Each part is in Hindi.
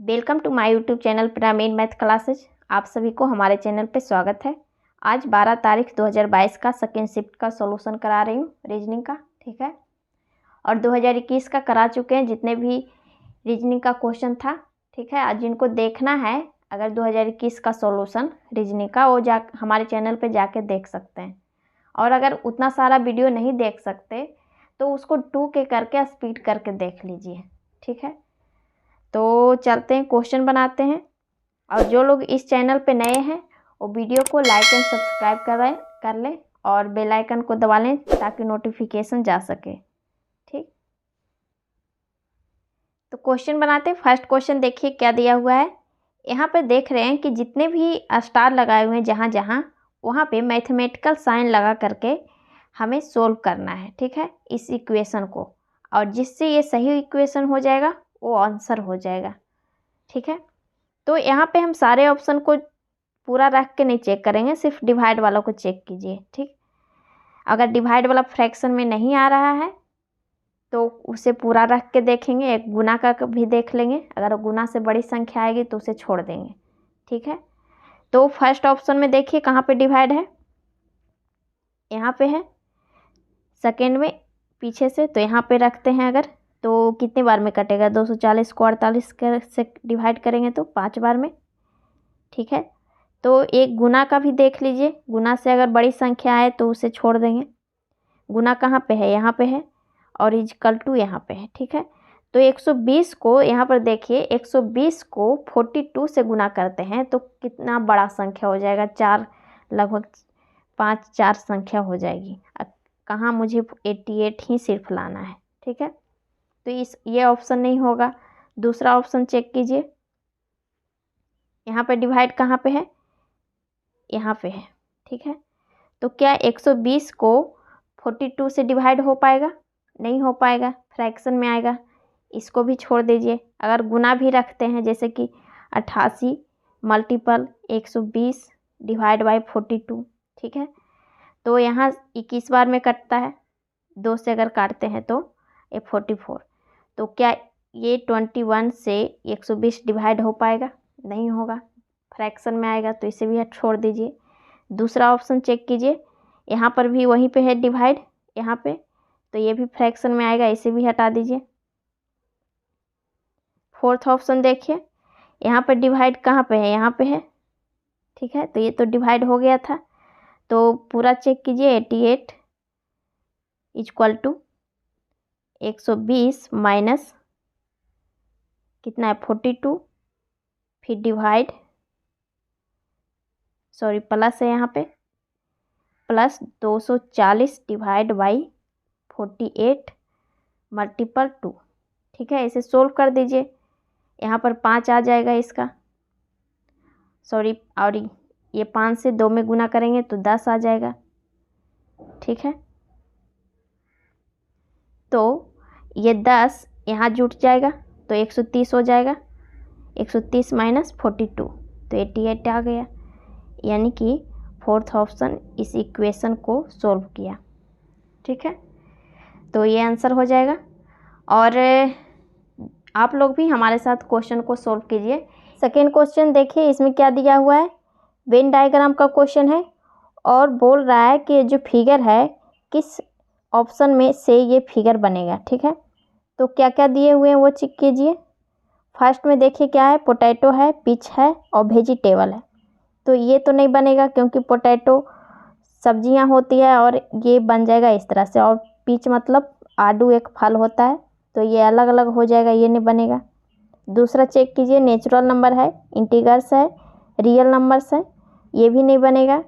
Welcome to my YouTube channel pyramid math classes. आप सभी को हमारे चैनल पे स्वागत है। आज 12 तारीख 2022 का सेकेंड शिफ्ट का सॉल्यूशन करा रही हूँ रीजनिंग का, ठीक है। और 2021 का करा चुके हैं जितने भी रीजनिंग का क्वेश्चन था, ठीक है। आज जिनको देखना है अगर 2021 का सॉल्यूशन रीजनिंग का, वो जा हमारे चैनल पे जाके देख सकते हैं। और अगर उतना सारा वीडियो नहीं देख सकते तो उसको 2 के करके स्पीड करके देख लीजिए, ठीक है। तो चलते हैं, क्वेश्चन बनाते हैं। और जो लोग इस चैनल पे नए हैं वो वीडियो को लाइक एंड सब्सक्राइब कर लें और बेल आइकन को दबा लें ताकि नोटिफिकेशन जा सके, ठीक। तो क्वेश्चन बनाते हैं। फर्स्ट क्वेश्चन देखिए क्या दिया हुआ है। यहाँ पे देख रहे हैं कि जितने भी स्टार लगाए हुए हैं जहाँ जहाँ, वहाँ पे मैथमेटिकल साइन लगा करके हमें सोल्व करना है, ठीक है, इस इक्वेशन को। और जिससे ये सही इक्वेशन हो जाएगा वो आंसर हो जाएगा, ठीक है। तो यहाँ पे हम सारे ऑप्शन को पूरा रख के नहीं चेक करेंगे, सिर्फ डिवाइड वालों को चेक कीजिए, ठीक। अगर डिवाइड वाला फ्रैक्शन में नहीं आ रहा है तो उसे पूरा रख के देखेंगे। एक गुना का भी देख लेंगे, अगर गुना से बड़ी संख्या आएगी तो उसे छोड़ देंगे, ठीक है। तो फर्स्ट ऑप्शन में देखिए कहाँ पे डिवाइड है, यहाँ पे है। सेकेंड में पीछे से, तो यहाँ पे रखते हैं। अगर तो कितने बार में कटेगा, 240 को 48 से डिवाइड करेंगे तो 5 बार में, ठीक है। तो एक गुना का भी देख लीजिए, गुना से अगर बड़ी संख्या आए तो उसे छोड़ देंगे। गुना कहाँ पे है, यहाँ पे है, और इक्वल टू यहाँ पे है, ठीक है। तो 120 को यहाँ पर देखिए, 120 को 42 से गुना करते हैं तो कितना बड़ा संख्या हो जाएगा, 4, लगभग 5-4 संख्या हो जाएगी। कहाँ मुझे 88 ही सिर्फ लाना है, ठीक है। तो ये ऑप्शन नहीं होगा। दूसरा ऑप्शन चेक कीजिए, यहाँ पे डिवाइड कहाँ पे है, यहाँ पे है, ठीक है। तो क्या 120 को 42 से डिवाइड हो पाएगा? नहीं हो पाएगा, फ्रैक्शन में आएगा, इसको भी छोड़ दीजिए। अगर गुना भी रखते हैं जैसे कि 88 मल्टीपल 120 डिवाइड बाई 42, ठीक है। तो यहाँ 21 बार में कटता है, 2 से अगर काटते हैं तो ये 44। तो क्या ये 21 से 120 डिवाइड हो पाएगा? नहीं होगा, फ्रैक्शन में आएगा, तो इसे भी छोड़ दीजिए। दूसरा ऑप्शन चेक कीजिए, यहाँ पर भी वहीं पे है डिवाइड, यहाँ पे, तो ये भी फ्रैक्शन में आएगा, इसे भी हटा दीजिए। फोर्थ ऑप्शन देखिए, यहाँ पर डिवाइड कहाँ पे है, यहाँ पे है, ठीक है। तो ये तो डिवाइड हो गया था, तो पूरा चेक कीजिए। 88 इक्वल टू 120 माइनस कितना है, 42, फिर डिवाइड, सॉरी प्लस है यहाँ पे, प्लस 240 डिवाइड बाई 48 मल्टीपल 2, ठीक है। इसे सोल्व कर दीजिए, यहाँ पर 5 आ जाएगा इसका, सॉरी, और ये 5 से 2 में गुना करेंगे तो 10 आ जाएगा, ठीक है। तो ये 10 यहाँ जुट जाएगा तो 130 हो जाएगा, 130 माइनस 42 तो 88 आ गया। यानी कि फोर्थ ऑप्शन इस इक्वेशन को सोल्व किया, ठीक है। तो ये आंसर हो जाएगा। और आप लोग भी हमारे साथ क्वेश्चन को सोल्व कीजिए। सेकेंड क्वेश्चन देखिए, इसमें क्या दिया हुआ है, वेन डायग्राम का क्वेश्चन है और बोल रहा है कि जो फिगर है किस ऑप्शन में से ये फिगर बनेगा, ठीक है। तो क्या क्या दिए हुए हैं वो चेक कीजिए। फर्स्ट में देखिए क्या है, पोटैटो है, पिच है और वेजिटेबल है। तो ये तो नहीं बनेगा क्योंकि पोटैटो सब्जियां होती है और ये बन जाएगा इस तरह से, और पिच मतलब आड़ू एक फल होता है, तो ये अलग अलग हो जाएगा, ये नहीं बनेगा। दूसरा चेक कीजिए, नेचुरल नंबर है, इंटीजर्स है, रियल नंबर्स है, ये भी नहीं बनेगा।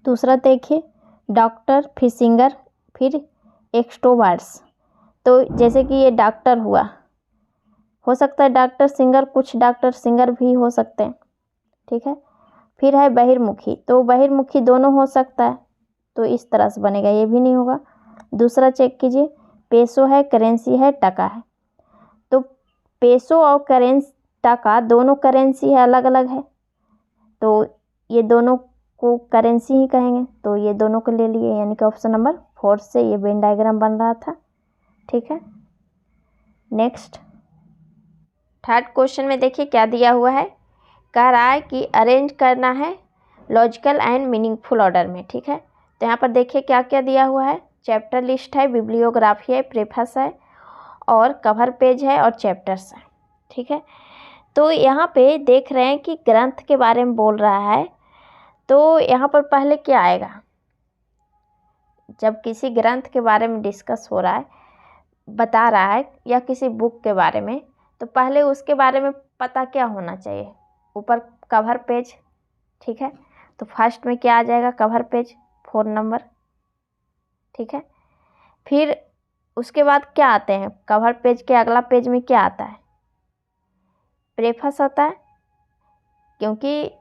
दूसरा देखिए, डॉक्टर, फिर सिंगर, फिर एक्सट्रोवर्ट्स। तो जैसे कि ये डॉक्टर हुआ, हो सकता है डॉक्टर सिंगर, कुछ डॉक्टर सिंगर भी हो सकते हैं, ठीक है। फिर है बहिर्मुखी, तो बहिर्मुखी दोनों हो सकता है, तो इस तरह से बनेगा, ये भी नहीं होगा। दूसरा चेक कीजिए, पेसो है, करेंसी है, टका है। तो पेसो और करेंसी, टका दोनों करेंसी है, अलग अलग है, तो ये दोनों को करेंसी ही कहेंगे, तो ये दोनों को ले लिए, यानी कि ऑप्शन नंबर 4 से ये वेन डायग्राम बन रहा था, ठीक है। नेक्स्ट थर्ड क्वेश्चन में देखिए क्या दिया हुआ है। कह रहा है कि अरेंज करना है लॉजिकल एंड मीनिंगफुल ऑर्डर में। ठीक है, तो यहाँ पर देखिए क्या क्या दिया हुआ है। चैप्टर लिस्ट है, बिब्लियोग्राफी है, प्रेफस है और कवर पेज है और चैप्टर्स है। ठीक है, तो यहाँ पे देख रहे हैं कि ग्रंथ के बारे में बोल रहा है, तो यहाँ पर पहले क्या आएगा। जब किसी ग्रंथ के बारे में डिस्कस हो रहा है, बता रहा है या किसी बुक के बारे में, तो पहले उसके बारे में पता क्या होना चाहिए, ऊपर कवर पेज। ठीक है, तो फर्स्ट में क्या आ जाएगा, कवर पेज 4 नंबर। ठीक है, फिर उसके बाद क्या आते हैं, कवर पेज के अगला पेज में क्या आता है, प्रेफस आता है, क्योंकि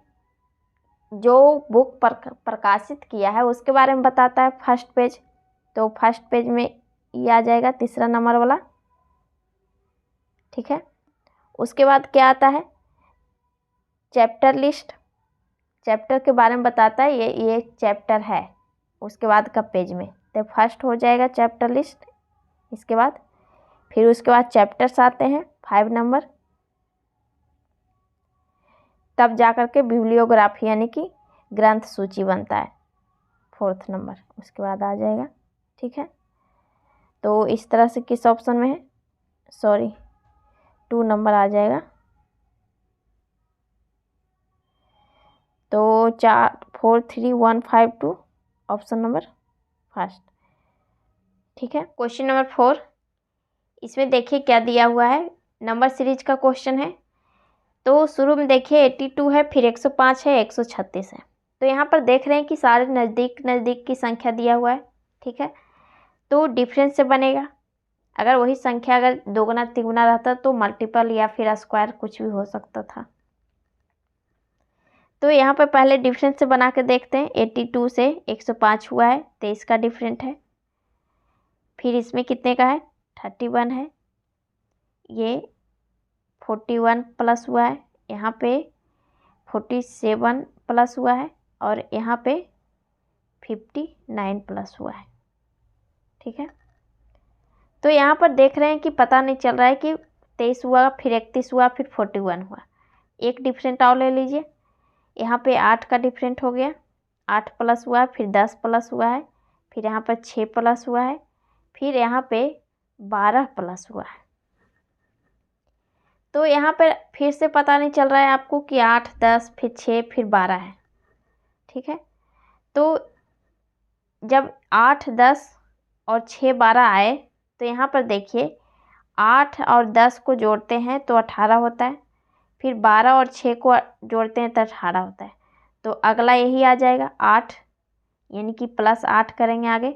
जो बुक प्रकाशित किया है उसके बारे में बताता है फर्स्ट पेज, तो फर्स्ट पेज में ये आ जाएगा 3 नंबर वाला। ठीक है, उसके बाद क्या आता है, चैप्टर लिस्ट, चैप्टर के बारे में बताता है ये चैप्टर है, उसके बाद का पेज में, तो फर्स्ट हो जाएगा चैप्टर लिस्ट। इसके बाद फिर उसके बाद चैप्टर्स आते हैं 5 नंबर, तब जा कर के बिब्लियोग्राफी यानी कि ग्रंथ सूची बनता है 4th नंबर, उसके बाद आ जाएगा। ठीक है, तो इस तरह से किस ऑप्शन में है, 2 नंबर आ जाएगा। तो 4 3 1 5 2 ऑप्शन नंबर फर्स्ट। ठीक है, क्वेश्चन नंबर 4, इसमें देखिए क्या दिया हुआ है, नंबर सीरीज का क्वेश्चन है। तो शुरू में देखिए 82 है, फिर 105 है, 136 है। तो यहाँ पर देख रहे हैं कि सारे नज़दीक नज़दीक की संख्या दिया हुआ है। ठीक है, तो डिफरेंस से बनेगा, अगर वही संख्या अगर 2 गुना 3 गुना रहता तो मल्टीपल या फिर स्क्वायर कुछ भी हो सकता था। तो यहाँ पर पहले डिफरेंस से बना के देखते हैं। 82 से 105 हुआ है, 23 का डिफरेंट है। फिर इसमें कितने का है, 31 है। ये 41 प्लस हुआ है, यहाँ पे 47 प्लस हुआ है और यहाँ पे 59 प्लस हुआ है। ठीक है, तो यहाँ पर देख रहे हैं कि पता नहीं चल रहा है कि 23 हुआ, फिर 31 हुआ, फिर 41 हुआ। एक डिफरेंट और ले लीजिए, यहाँ पे 8 का डिफरेंट हो गया, 8 प्लस हुआ है, फिर 10 प्लस हुआ है, फिर यहाँ पर 6 प्लस हुआ है, फिर यहाँ पे 12 प्लस हुआ है। तो यहाँ पर फिर से पता नहीं चल रहा है आपको कि 8 10 फिर 6 फिर 12 है। ठीक है, तो जब 8 10 और 6 12 आए, तो यहाँ पर देखिए 8 और 10 को जोड़ते हैं तो 18 होता है, फिर 12 और 6 को जोड़ते हैं तो 18 होता है। तो अगला यही आ जाएगा 8, यानी कि प्लस 8 करेंगे आगे,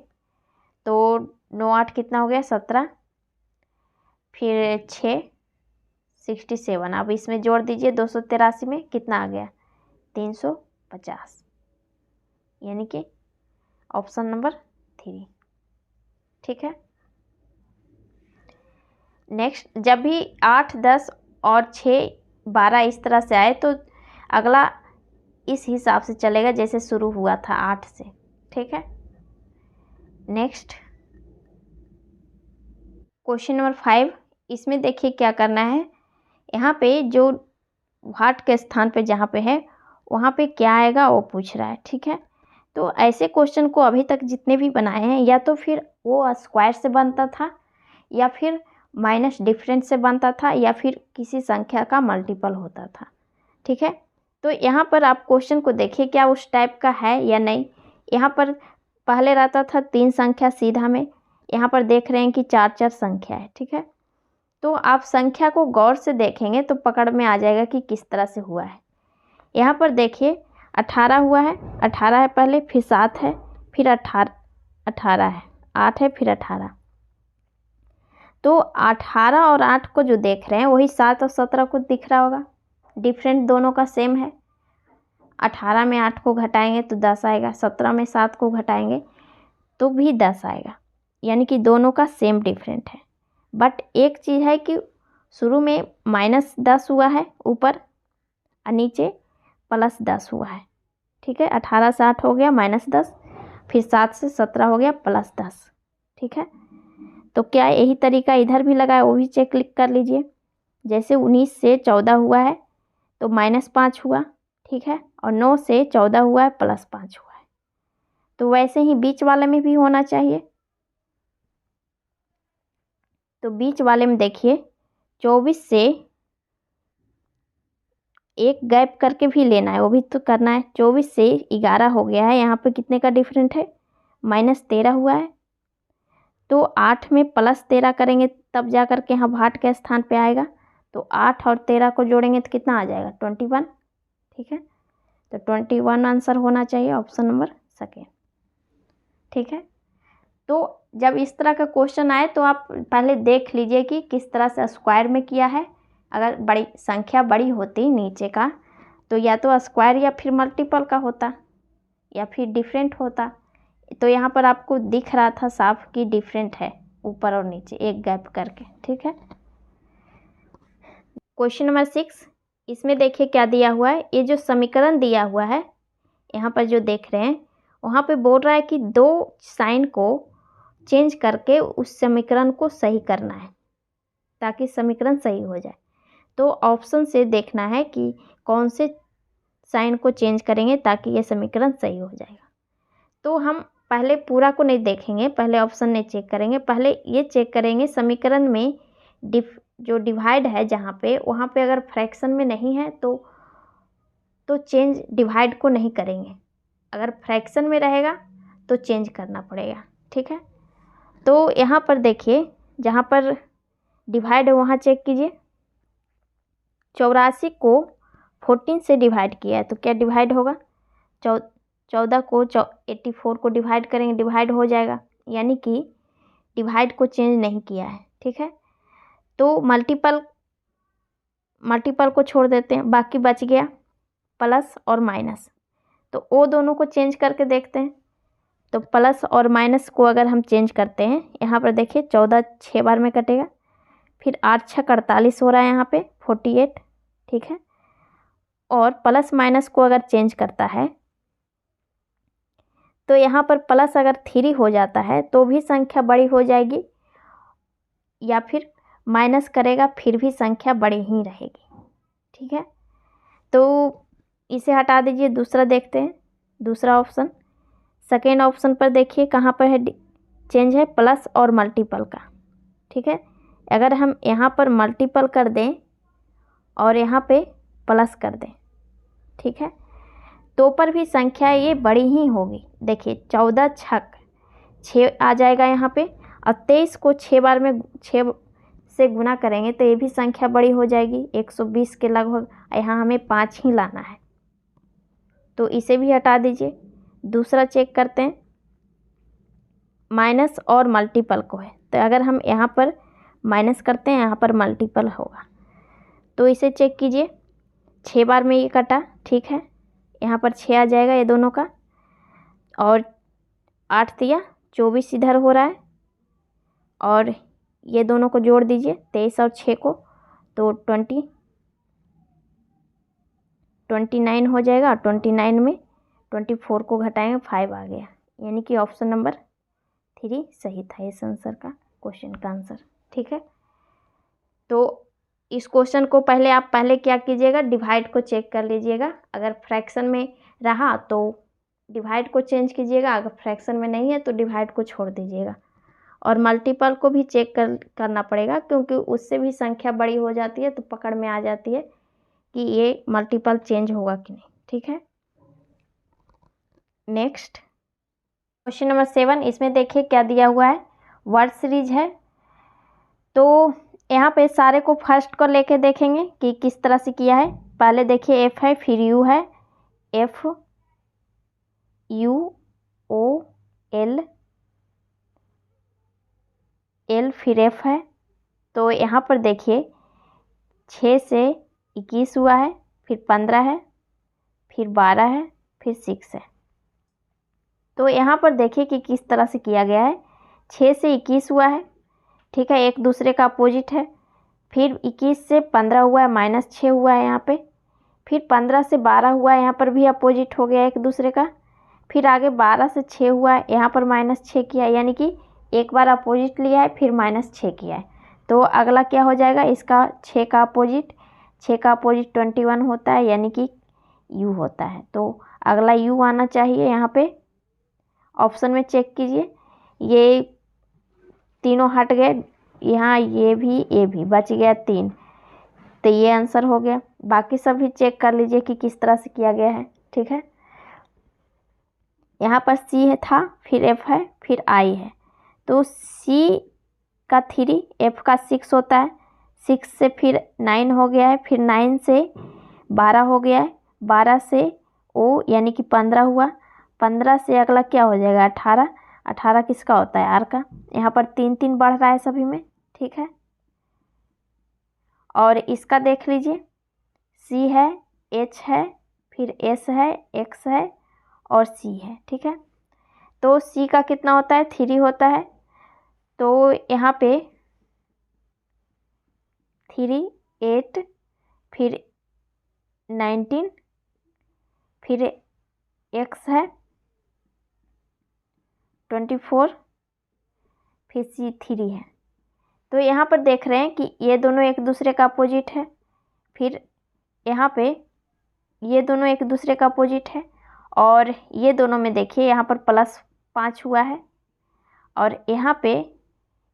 तो 9 8 कितना हो गया, 17, फिर 6 67। अब इसमें जोड़ दीजिए 283 में कितना आ गया, 350, यानी कि ऑप्शन नंबर 3। ठीक है, नेक्स्ट, जब भी 8 10 और 6 12 इस तरह से आए तो अगला इस हिसाब से चलेगा जैसे शुरू हुआ था 8 से। ठीक है, नेक्स्ट क्वेश्चन नंबर 5, इसमें देखिए क्या करना है। यहाँ पे जो व्हाट के स्थान पे जहाँ पे है वहाँ पे क्या आएगा वो पूछ रहा है। ठीक है, तो ऐसे क्वेश्चन को अभी तक जितने भी बनाए हैं या तो फिर वो स्क्वायर से बनता था या फिर माइनस डिफरेंस से बनता था या फिर किसी संख्या का मल्टीपल होता था। ठीक है, तो यहाँ पर आप क्वेश्चन को देखिए क्या उस टाइप का है या नहीं। यहाँ पर पहले रहता था 3 संख्या सीधा में, यहाँ पर देख रहे हैं कि 4 4 संख्या है। ठीक है, तो आप संख्या को गौर से देखेंगे तो पकड़ में आ जाएगा कि किस तरह से हुआ है। यहाँ पर देखिए 18 हुआ है, 18 है पहले, फिर 7 है, फिर 18 है, 8 है, फिर 18। तो 18 और 8 को जो देख रहे हैं वही 7 और 17 को दिख रहा होगा, डिफरेंट दोनों का सेम है। 18 में 8 को घटाएंगे तो 10 आएगा, 17 में 7 को घटाएंगे तो भी 10 आएगा, यानी कि दोनों का सेम डिफरेंट है। बट एक चीज़ है कि शुरू में -10 हुआ है ऊपर और नीचे +10 हुआ है। ठीक है, 18 से 8 हो गया -10, फिर 7 से 17 हो गया +10। ठीक है, तो क्या यही तरीका इधर भी लगा है वो भी चेक क्लिक कर लीजिए। जैसे 19 से 14 हुआ है तो -5 हुआ, ठीक है, और 9 से 14 हुआ है +5 हुआ है। तो वैसे ही बीच वाले में भी होना चाहिए। तो बीच वाले में देखिए 24 से एक गैप करके भी लेना है, वो भी तो करना है। 24 से 11 हो गया है, यहाँ पे कितने का डिफरेंट है, -13 हुआ है। तो 8 में +13 करेंगे तब जा कर के यहाँ भाट के स्थान पे आएगा। तो 8 और 13 को जोड़ेंगे तो कितना आ जाएगा, 21, ठीक है। तो 21 आंसर होना चाहिए, ऑप्शन नंबर सेकेंड, ठीक है। तो जब इस तरह का क्वेश्चन आए तो आप पहले देख लीजिए कि किस तरह से स्क्वायर में किया है। अगर बड़ी संख्या बड़ी होती नीचे का तो या तो स्क्वायर या फिर मल्टीपल का होता या फिर डिफरेंट होता। तो यहाँ पर आपको दिख रहा था साफ कि डिफरेंट है, ऊपर और नीचे एक गैप करके, ठीक है। क्वेश्चन नंबर 6, इसमें देखिए क्या दिया हुआ है। ये जो समीकरण दिया हुआ है यहाँ पर जो देख रहे हैं, वहाँ पे बोल रहा है कि 2 साइन को चेंज करके उस समीकरण को सही करना है ताकि समीकरण सही हो जाए। तो ऑप्शन से देखना है कि कौन से साइन को चेंज करेंगे ताकि ये समीकरण सही हो जाएगा। तो हम पहले पूरा को नहीं देखेंगे, पहले ऑप्शन नहीं चेक करेंगे, पहले ये चेक करेंगे समीकरण में जो डिवाइड है जहाँ पे, वहाँ पे अगर फ्रैक्शन में नहीं है तो चेंज डिवाइड को नहीं करेंगे। अगर फ्रैक्शन में रहेगा तो चेंज करना पड़ेगा, ठीक है। तो यहाँ पर देखिए जहाँ पर डिवाइड है वहाँ चेक कीजिए। 84 को 14 से डिवाइड किया है तो क्या डिवाइड होगा, 14 को 84 को डिवाइड करेंगे, डिवाइड हो जाएगा, यानी कि डिवाइड को चेंज नहीं किया है, ठीक है। तो मल्टीपल को छोड़ देते हैं, बाकी बच गया प्लस और माइनस। तो वो दोनों को चेंज करके देखते हैं। तो प्लस और माइनस को अगर हम चेंज करते हैं, यहाँ पर देखिए 14 6 बार में कटेगा, फिर 8 6 48 हो रहा है यहाँ पे 48, ठीक है। और प्लस माइनस को अगर चेंज करता है तो यहाँ पर प्लस अगर 3 हो जाता है तो भी संख्या बड़ी हो जाएगी, या फिर माइनस करेगा फिर भी संख्या बड़ी ही रहेगी, ठीक है। तो इसे हटा दीजिए, दूसरा देखते हैं, दूसरा ऑप्शन। सेकेंड ऑप्शन पर देखिए कहाँ पर है चेंज है, प्लस और मल्टीपल का, ठीक है। अगर हम यहाँ पर मल्टीपल कर दें और यहाँ पे प्लस कर दें, ठीक है, तो पर भी संख्या ये बड़ी ही होगी। देखिए 14 6 आ जाएगा यहाँ पे, और 23 को 6 बार में 6 से गुना करेंगे तो ये भी संख्या बड़ी हो जाएगी 120 के लगभग। यहाँ हमें 5 ही लाना है, तो इसे भी हटा दीजिए। दूसरा चेक करते हैं, माइनस और मल्टीपल को है, तो अगर हम यहाँ पर माइनस करते हैं यहाँ पर मल्टीपल होगा, तो इसे चेक कीजिए। 6 बार में ये कटा, ठीक है, यहाँ पर 6 आ जाएगा ये दोनों का, और 8 तिया 24 इधर हो रहा है, और ये दोनों को जोड़ दीजिए 23 और 6 को, तो 29 हो जाएगा, और 29 में 24 को घटाएंगे 5 आ गया, यानी कि ऑप्शन नंबर 3 सही था इस आंसर का, क्वेश्चन का आंसर, ठीक है। तो इस क्वेश्चन को आप पहले क्या कीजिएगा, डिवाइड को चेक कर लीजिएगा। अगर फ्रैक्शन में रहा तो डिवाइड को चेंज कीजिएगा, अगर फ्रैक्शन में नहीं है तो डिवाइड को छोड़ दीजिएगा। और मल्टीपल को भी चेक करना पड़ेगा, क्योंकि उससे भी संख्या बड़ी हो जाती है तो पकड़ में आ जाती है कि ये मल्टीपल चेंज होगा कि नहीं, ठीक है। नेक्स्ट क्वेश्चन नंबर 7, इसमें देखिए क्या दिया हुआ है, वर्ड सीरीज है। तो यहाँ पे सारे को फर्स्ट को लेके देखेंगे कि किस तरह से किया है। पहले देखिए एफ है, फिर यू है, F U O L L फिर एफ है। तो यहाँ पर देखिए 6 से 21 हुआ है, फिर 15 है, फिर 12 है, फिर 6 है। तो यहाँ पर देखिए कि किस तरह से किया गया है। 6 से 21 हुआ है, ठीक है, एक दूसरे का अपोजिट है। फिर 21 से 15 हुआ है, -6 हुआ है यहाँ पे। फिर 15 से 12 हुआ है, यहाँ पर भी अपोजिट हो गया एक दूसरे का। फिर आगे 12 से 6 हुआ है, यहाँ पर -6 किया है, यानी कि एक बार अपोजिट लिया है फिर -6 किया है। तो अगला क्या हो जाएगा, इसका 6 का अपोजिट, 6 का अपोजिट 21 होता है, यानी कि यू होता है। तो अगला यू आना चाहिए यहाँ पे। ऑप्शन में चेक कीजिए, ये तीनों हट गए, यहाँ ये भी बच गया 3, तो ये आंसर हो गया। बाकी सब भी चेक कर लीजिए कि किस तरह से किया गया है, ठीक है। यहाँ पर सी है था, फिर एफ है, फिर आई है। तो सी का 3, एफ का 6 होता है, 6 से फिर 9 हो गया है, फिर 9 से 12 हो गया है, 12 से ओ यानी कि 15 हुआ, 15 से अगला क्या हो जाएगा 18, 18 किसका होता है, आर का। यहाँ पर 3 3 बढ़ रहा है सभी में, ठीक है। और इसका देख लीजिए, सी है, एच है, फिर एस है, एक्स है और सी है, ठीक है। तो सी का कितना होता है, 3 होता है। तो यहाँ पे 3, 8, फिर 19, फिर एक्स है 24, फिर सी 3 है। तो यहाँ पर देख रहे हैं कि ये दोनों एक दूसरे का अपोजिट है, फिर यहाँ पे ये दोनों एक दूसरे का अपोजिट है, और ये दोनों में देखिए यहाँ पर +5 हुआ है और यहाँ पे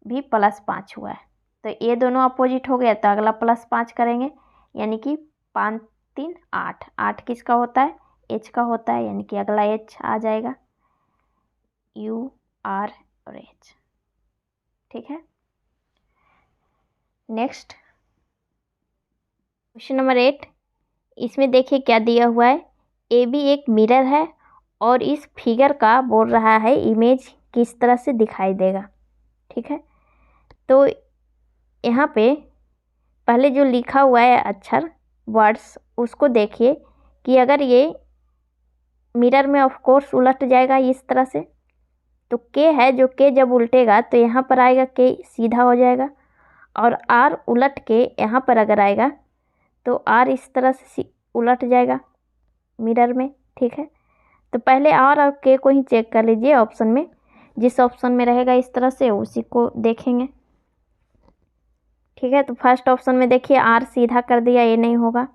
भी +5 हुआ है। तो ये दोनों अपोजिट हो गया, तो अगला +5 करेंगे, यानी कि 5 3 8, 8 किसका होता है, एच का होता है, यानी कि अगला एच आ जाएगा, यू आर और एच, ठीक है। नेक्स्ट क्वेश्चन नंबर 8, इसमें देखिए क्या दिया हुआ है। ए बी एक मिरर है और इस फिगर का बोल रहा है इमेज किस तरह से दिखाई देगा, ठीक है। तो यहाँ पे पहले जो लिखा हुआ है अक्षर वर्ड्स, उसको देखिए कि अगर ये मिरर में ऑफ कोर्स उलट जाएगा इस तरह से, तो के है, जो के जब उल्टेगा तो यहाँ पर आएगा के सीधा हो जाएगा, और आर उलट के यहाँ पर अगर आएगा तो आर इस तरह से उलट जाएगा मिरर में, ठीक है। तो पहले आर और के को ही चेक कर लीजिए ऑप्शन में, जिस ऑप्शन में रहेगा इस तरह से उसी को देखेंगे, ठीक है। तो फर्स्ट ऑप्शन में देखिए आर सीधा कर दिया, ये नहीं होगा,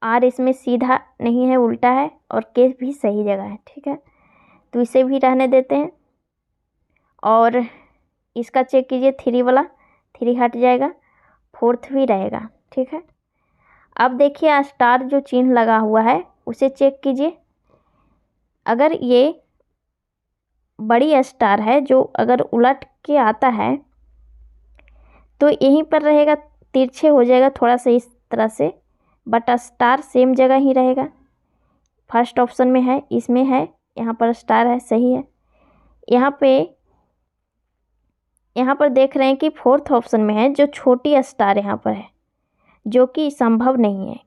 आर इसमें सीधा नहीं है, उल्टा है, और के भी सही जगह है, ठीक है। तो इसे भी रहने देते हैं, और इसका चेक कीजिए 3 वाला, 3 हट जाएगा, 4th भी रहेगा, ठीक है। अब देखिए स्टार जो चिन्ह लगा हुआ है उसे चेक कीजिए। अगर ये बड़ी स्टार है जो अगर उलट के आता है तो यहीं पर रहेगा, तिरछे हो जाएगा थोड़ा सा इस तरह से, बट स्टार सेम जगह ही रहेगा। फर्स्ट ऑप्शन में है, इसमें है, यहाँ पर स्टार है, सही है। यहाँ पर देख रहे हैं कि 4th ऑप्शन में है जो छोटी स्टार यहाँ पर है, जो कि संभव नहीं है,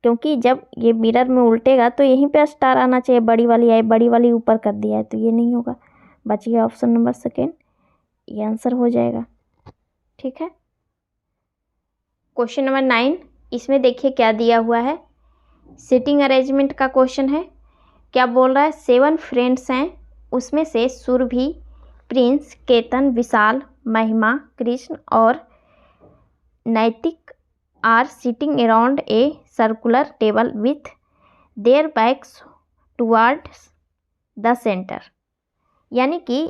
क्योंकि जब ये मिरर में उल्टेगा तो यहीं पे स्टार आना चाहिए, बड़ी वाली आई, बड़ी वाली ऊपर कर दिया है, तो ये नहीं होगा। बच गया ऑप्शन नंबर 2, ये आंसर हो जाएगा, ठीक है। क्वेश्चन नंबर 9, इसमें देखिए क्या दिया हुआ है, सिटिंग अरेंजमेंट का क्वेश्चन है। क्या बोल रहा है, 7 फ्रेंड्स हैं, उसमें से सुरभि, प्रिंस, केतन, विशाल, महिमा, कृष्ण और Naitik are sitting around a circular table with their backs towards the centre. यानी कि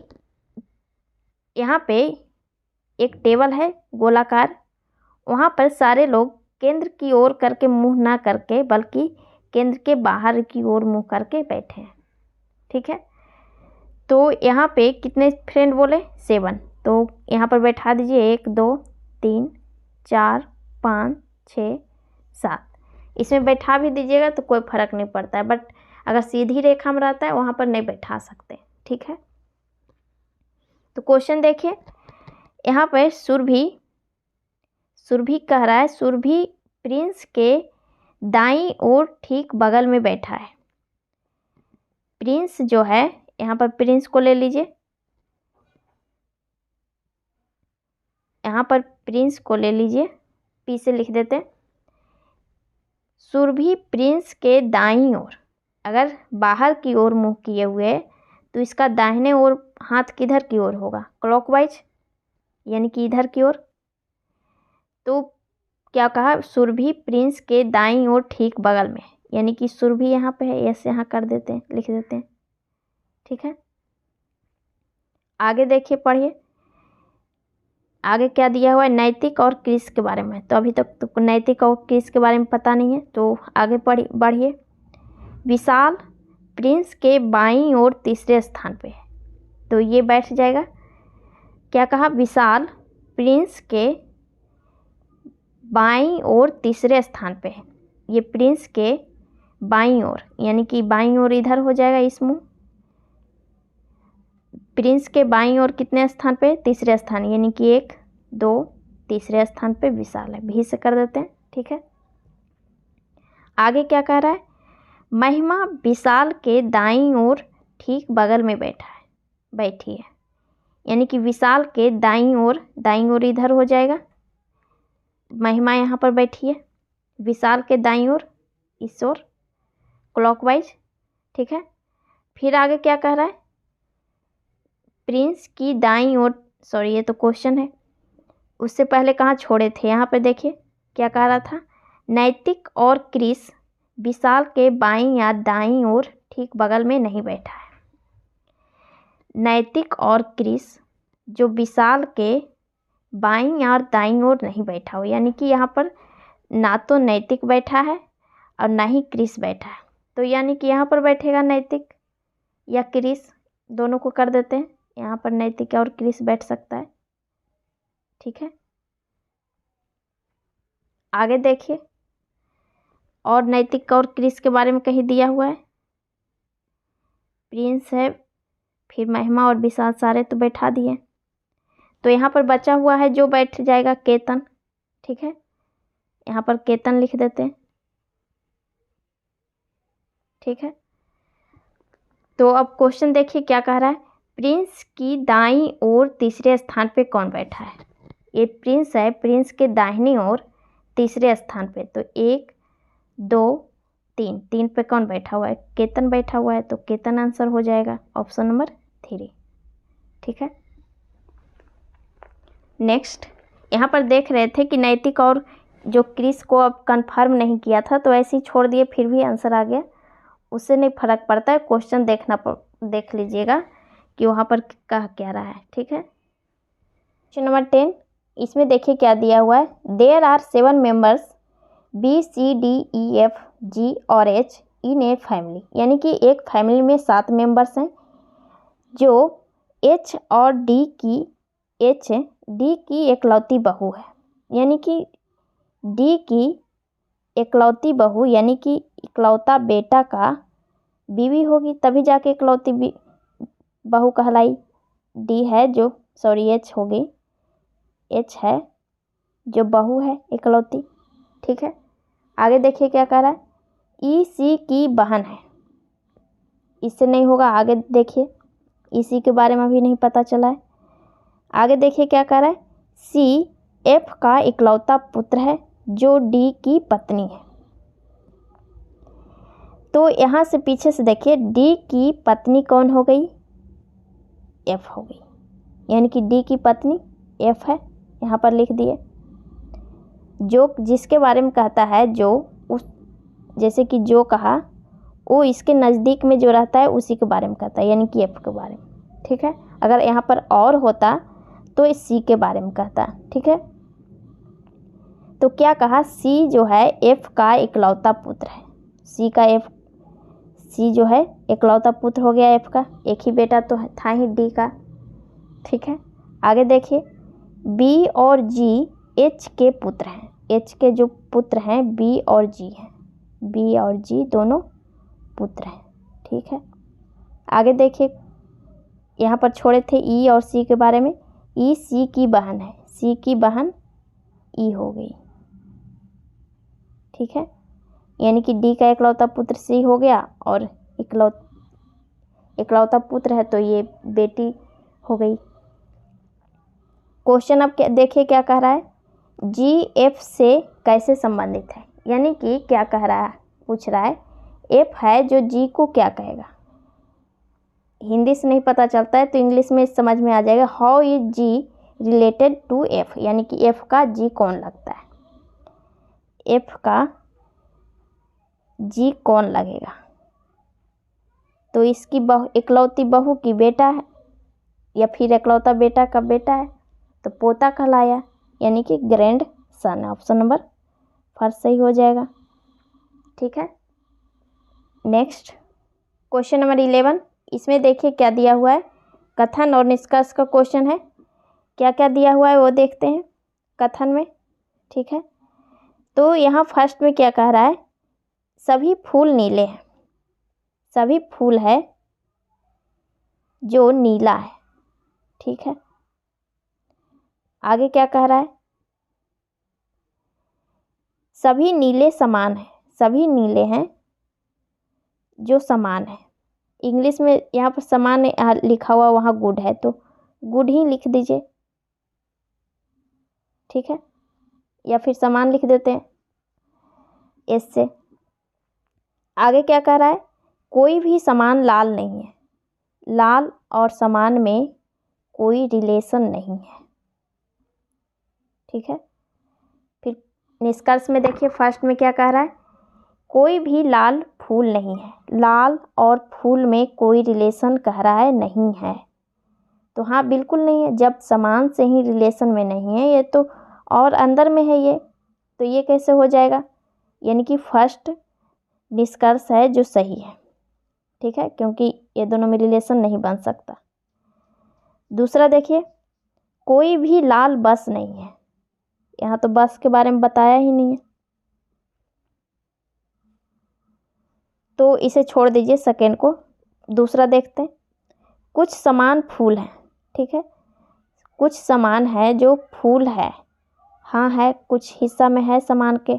यहाँ पे एक टेबल है गोलाकार, वहाँ पर सारे लोग केंद्र की ओर करके मुंह ना करके बल्कि केंद्र के बाहर की ओर मुंह करके बैठे हैं, ठीक है। तो यहाँ पे कितने फ्रेंड बोले, 7, तो यहाँ पर बैठा दीजिए 1 2 3 4 5 6 7, इसमें बैठा भी दीजिएगा तो कोई फ़र्क नहीं पड़ता है, बट अगर सीधी रेखा में रहता है वहाँ पर नहीं बैठा सकते, ठीक है। तो क्वेश्चन देखिए, यहाँ पर सुरभि कह रहा है, सुरभि प्रिंस के दाईं ओर ठीक बगल में बैठा है। प्रिंस जो है, यहाँ पर प्रिंस को ले लीजिए, यहाँ पर प्रिंस को ले लीजिए, पी से लिख देते हैं। सुरभि प्रिंस के दाईं ओर, अगर बाहर की ओर मुंह किए हुए तो इसका दाहिने ओर हाथ किधर की ओर होगा, क्लॉकवाइज, यानी कि इधर की ओर, तो क्या कहा, सुरभि प्रिंस के दाईं ओर ठीक बगल में, यानी कि सुरभि यहाँ पे है, ऐसे यहाँ कर देते हैं, लिख देते हैं। ठीक है, आगे देखिए, पढ़िए आगे क्या दिया हुआ है, नैतिक और क्रिस के बारे में। तो अभी तक तो नैतिक और क्रिस के बारे में पता नहीं है, तो आगे बढ़िए। विशाल प्रिंस के बाईं ओर तीसरे स्थान पे है, तो ये बैठ जाएगा। क्या कहा, विशाल प्रिंस के बाईं ओर तीसरे स्थान पे है। ये प्रिंस के बाईं ओर, यानी कि बाईं ओर इधर हो जाएगा इस मुँह। प्रिंस के बाईं ओर कितने स्थान पे, तीसरे स्थान, यानी कि 1 2 तीसरे स्थान पे विशाल है, भी से कर देते हैं। ठीक है, आगे क्या कह रहा है, महिमा विशाल के दाईं ओर ठीक बगल में बैठी है, यानी कि विशाल के दाईं ओर इधर हो जाएगा। महिमा यहाँ पर बैठी है, विशाल के दाईं ओर इस ओर क्लॉकवाइज। ठीक है, फिर आगे क्या कह रहा है, प्रिंस की दाईं ओर, सॉरी ये तो क्वेश्चन है, उससे पहले कहाँ छोड़े थे, यहाँ पे देखिए क्या कह रहा था, नैतिक और क्रिस विशाल के बाईं या दाईं ओर ठीक बगल में नहीं बैठा है। नैतिक और क्रिस जो विशाल के बाईं या दाईं ओर नहीं बैठा हो, यानी कि यहाँ पर ना तो नैतिक बैठा है और ना ही क्रिस बैठा है, तो यानी कि यहाँ पर बैठेगा नैतिक या क्रिस, दोनों को कर देते हैं। यहाँ पर नैतिक और क्रिस बैठ सकता है। ठीक है, आगे देखिए, और नैतिक और क्रिस के बारे में कहीं दिया हुआ है, प्रिंस है, फिर महिमा और विशाल, सारे तो बैठा दिए, तो यहाँ पर बचा हुआ है जो बैठ जाएगा केतन। ठीक है, यहाँ पर केतन लिख देते हैं। ठीक है, तो अब क्वेश्चन देखिए क्या कह रहा है, प्रिंस की दाईं ओर तीसरे स्थान पे कौन बैठा है। ये प्रिंस है, प्रिंस के दाहिनी ओर तीसरे स्थान पे, तो 1 2 3 पे कौन बैठा हुआ है, केतन बैठा हुआ है, तो केतन आंसर हो जाएगा ऑप्शन नंबर 3। ठीक है, नेक्स्ट यहाँ पर देख रहे थे कि नैतिक और जो क्रिस को अब कंफर्म नहीं किया था, तो ऐसे ही छोड़ दिए, फिर भी आंसर आ गया, उससे नहीं फर्क पड़ता है, क्वेश्चन देख लीजिएगा कि वहाँ पर कह क्या रहा है। ठीक है, क्वेश्चन नंबर 10, इसमें देखिए क्या दिया हुआ है, देयर आर 7 मेंबर्स BCDEFG और H इन ए फैमिली, यानी कि एक फैमिली में 7 मेंबर्स हैं, जो H और D की एकलौती बहू है, यानी कि D की एकलौती बहू, यानी कि इकलौता बेटा का बीवी होगी, तभी जाके इकलौती बहू कहलाई। D है जो, सॉरी H होगी, H है जो बहू है इकलौती। ठीक है, आगे देखिए क्या कह रहा है, EC की बहन है, इससे नहीं होगा, आगे देखिए EC के बारे में भी नहीं पता चला है। आगे देखिए क्या कह रहा है, C F का इकलौता पुत्र है जो D की पत्नी है, तो यहाँ से पीछे से देखिए D की पत्नी कौन हो गई, F हो गई, यानी कि D की पत्नी F है, यहाँ पर लिख दिए। जो जिसके बारे में कहता है, जो उस, जैसे कि जो कहा, वो इसके नज़दीक में जो रहता है उसी के बारे में कहता है, यानी कि F के बारे में। ठीक है, अगर यहाँ पर और होता तो इस C के बारे में कहता। ठीक है, तो क्या कहा, C जो है F का इकलौता पुत्र है, C जो है इकलौता पुत्र हो गया F का, एक ही बेटा तो था ही D का। ठीक है, आगे देखिए, B और G H के पुत्र हैं, H के जो पुत्र हैं B और G हैं, B और G दोनों पुत्र हैं। ठीक है, आगे देखिए, यहाँ पर छोड़े थे E और C के बारे में, E C की बहन है, C की बहन E हो गई। ठीक है, यानी कि D का इकलौता पुत्र C हो गया, और इकलौता पुत्र है तो ये बेटी हो गई। क्वेश्चन अब देखिए क्या कह रहा है, G F से कैसे संबंधित है, यानी कि क्या कह रहा है, पूछ रहा है F है जो G को क्या कहेगा। हिंदी से नहीं पता चलता है तो इंग्लिश में समझ में आ जाएगा, how is G related to F, यानी कि एफ का जी कौन लगता है, एफ का जी कौन लगेगा। तो इसकी इकलौती बहू की बेटा है या फिर इकलौता बेटा का बेटा है तो पोता कहलाया, यानी कि grand son. Option number first सही हो जाएगा। ठीक है, नेक्स्ट क्वेश्चन नंबर 11। इसमें देखिए क्या दिया हुआ है, कथन और निष्कर्ष का क्वेश्चन है। क्या क्या दिया हुआ है वो देखते हैं कथन में। ठीक है, तो यहाँ फर्स्ट में क्या कह रहा है, सभी फूल नीले हैं, सभी फूल है जो नीला है। ठीक है, आगे क्या कह रहा है, सभी नीले समान हैं, सभी नीले हैं जो समान है। इंग्लिश में यहाँ पर समान लिखा हुआ, वहाँ गुड है तो गुड ही लिख दीजिए। ठीक है, या फिर समान लिख देते हैं एस से। आगे क्या कह रहा है, कोई भी समान लाल नहीं है, लाल और समान में कोई रिलेशन नहीं है। ठीक है, फिर निष्कर्ष में देखिए फर्स्ट में क्या कह रहा है, कोई भी लाल फूल नहीं है, लाल और फूल में कोई रिलेशन कह रहा है नहीं है। तो हाँ बिल्कुल नहीं है, जब समान से ही रिलेशन में नहीं है, ये तो और अंदर में है ये, तो ये कैसे हो जाएगा, यानी कि फर्स्ट निष्कर्ष है जो सही है। ठीक है, क्योंकि ये दोनों में रिलेशन नहीं बन सकता। दूसरा देखिए, कोई भी लाल बस नहीं है, यहाँ तो बस के बारे में बताया ही नहीं है, तो इसे छोड़ दीजिए सेकेंड को। दूसरा देखते हैं, कुछ समान फूल हैं। ठीक है, कुछ समान है जो फूल है, हाँ है, कुछ हिस्सा में है समान के,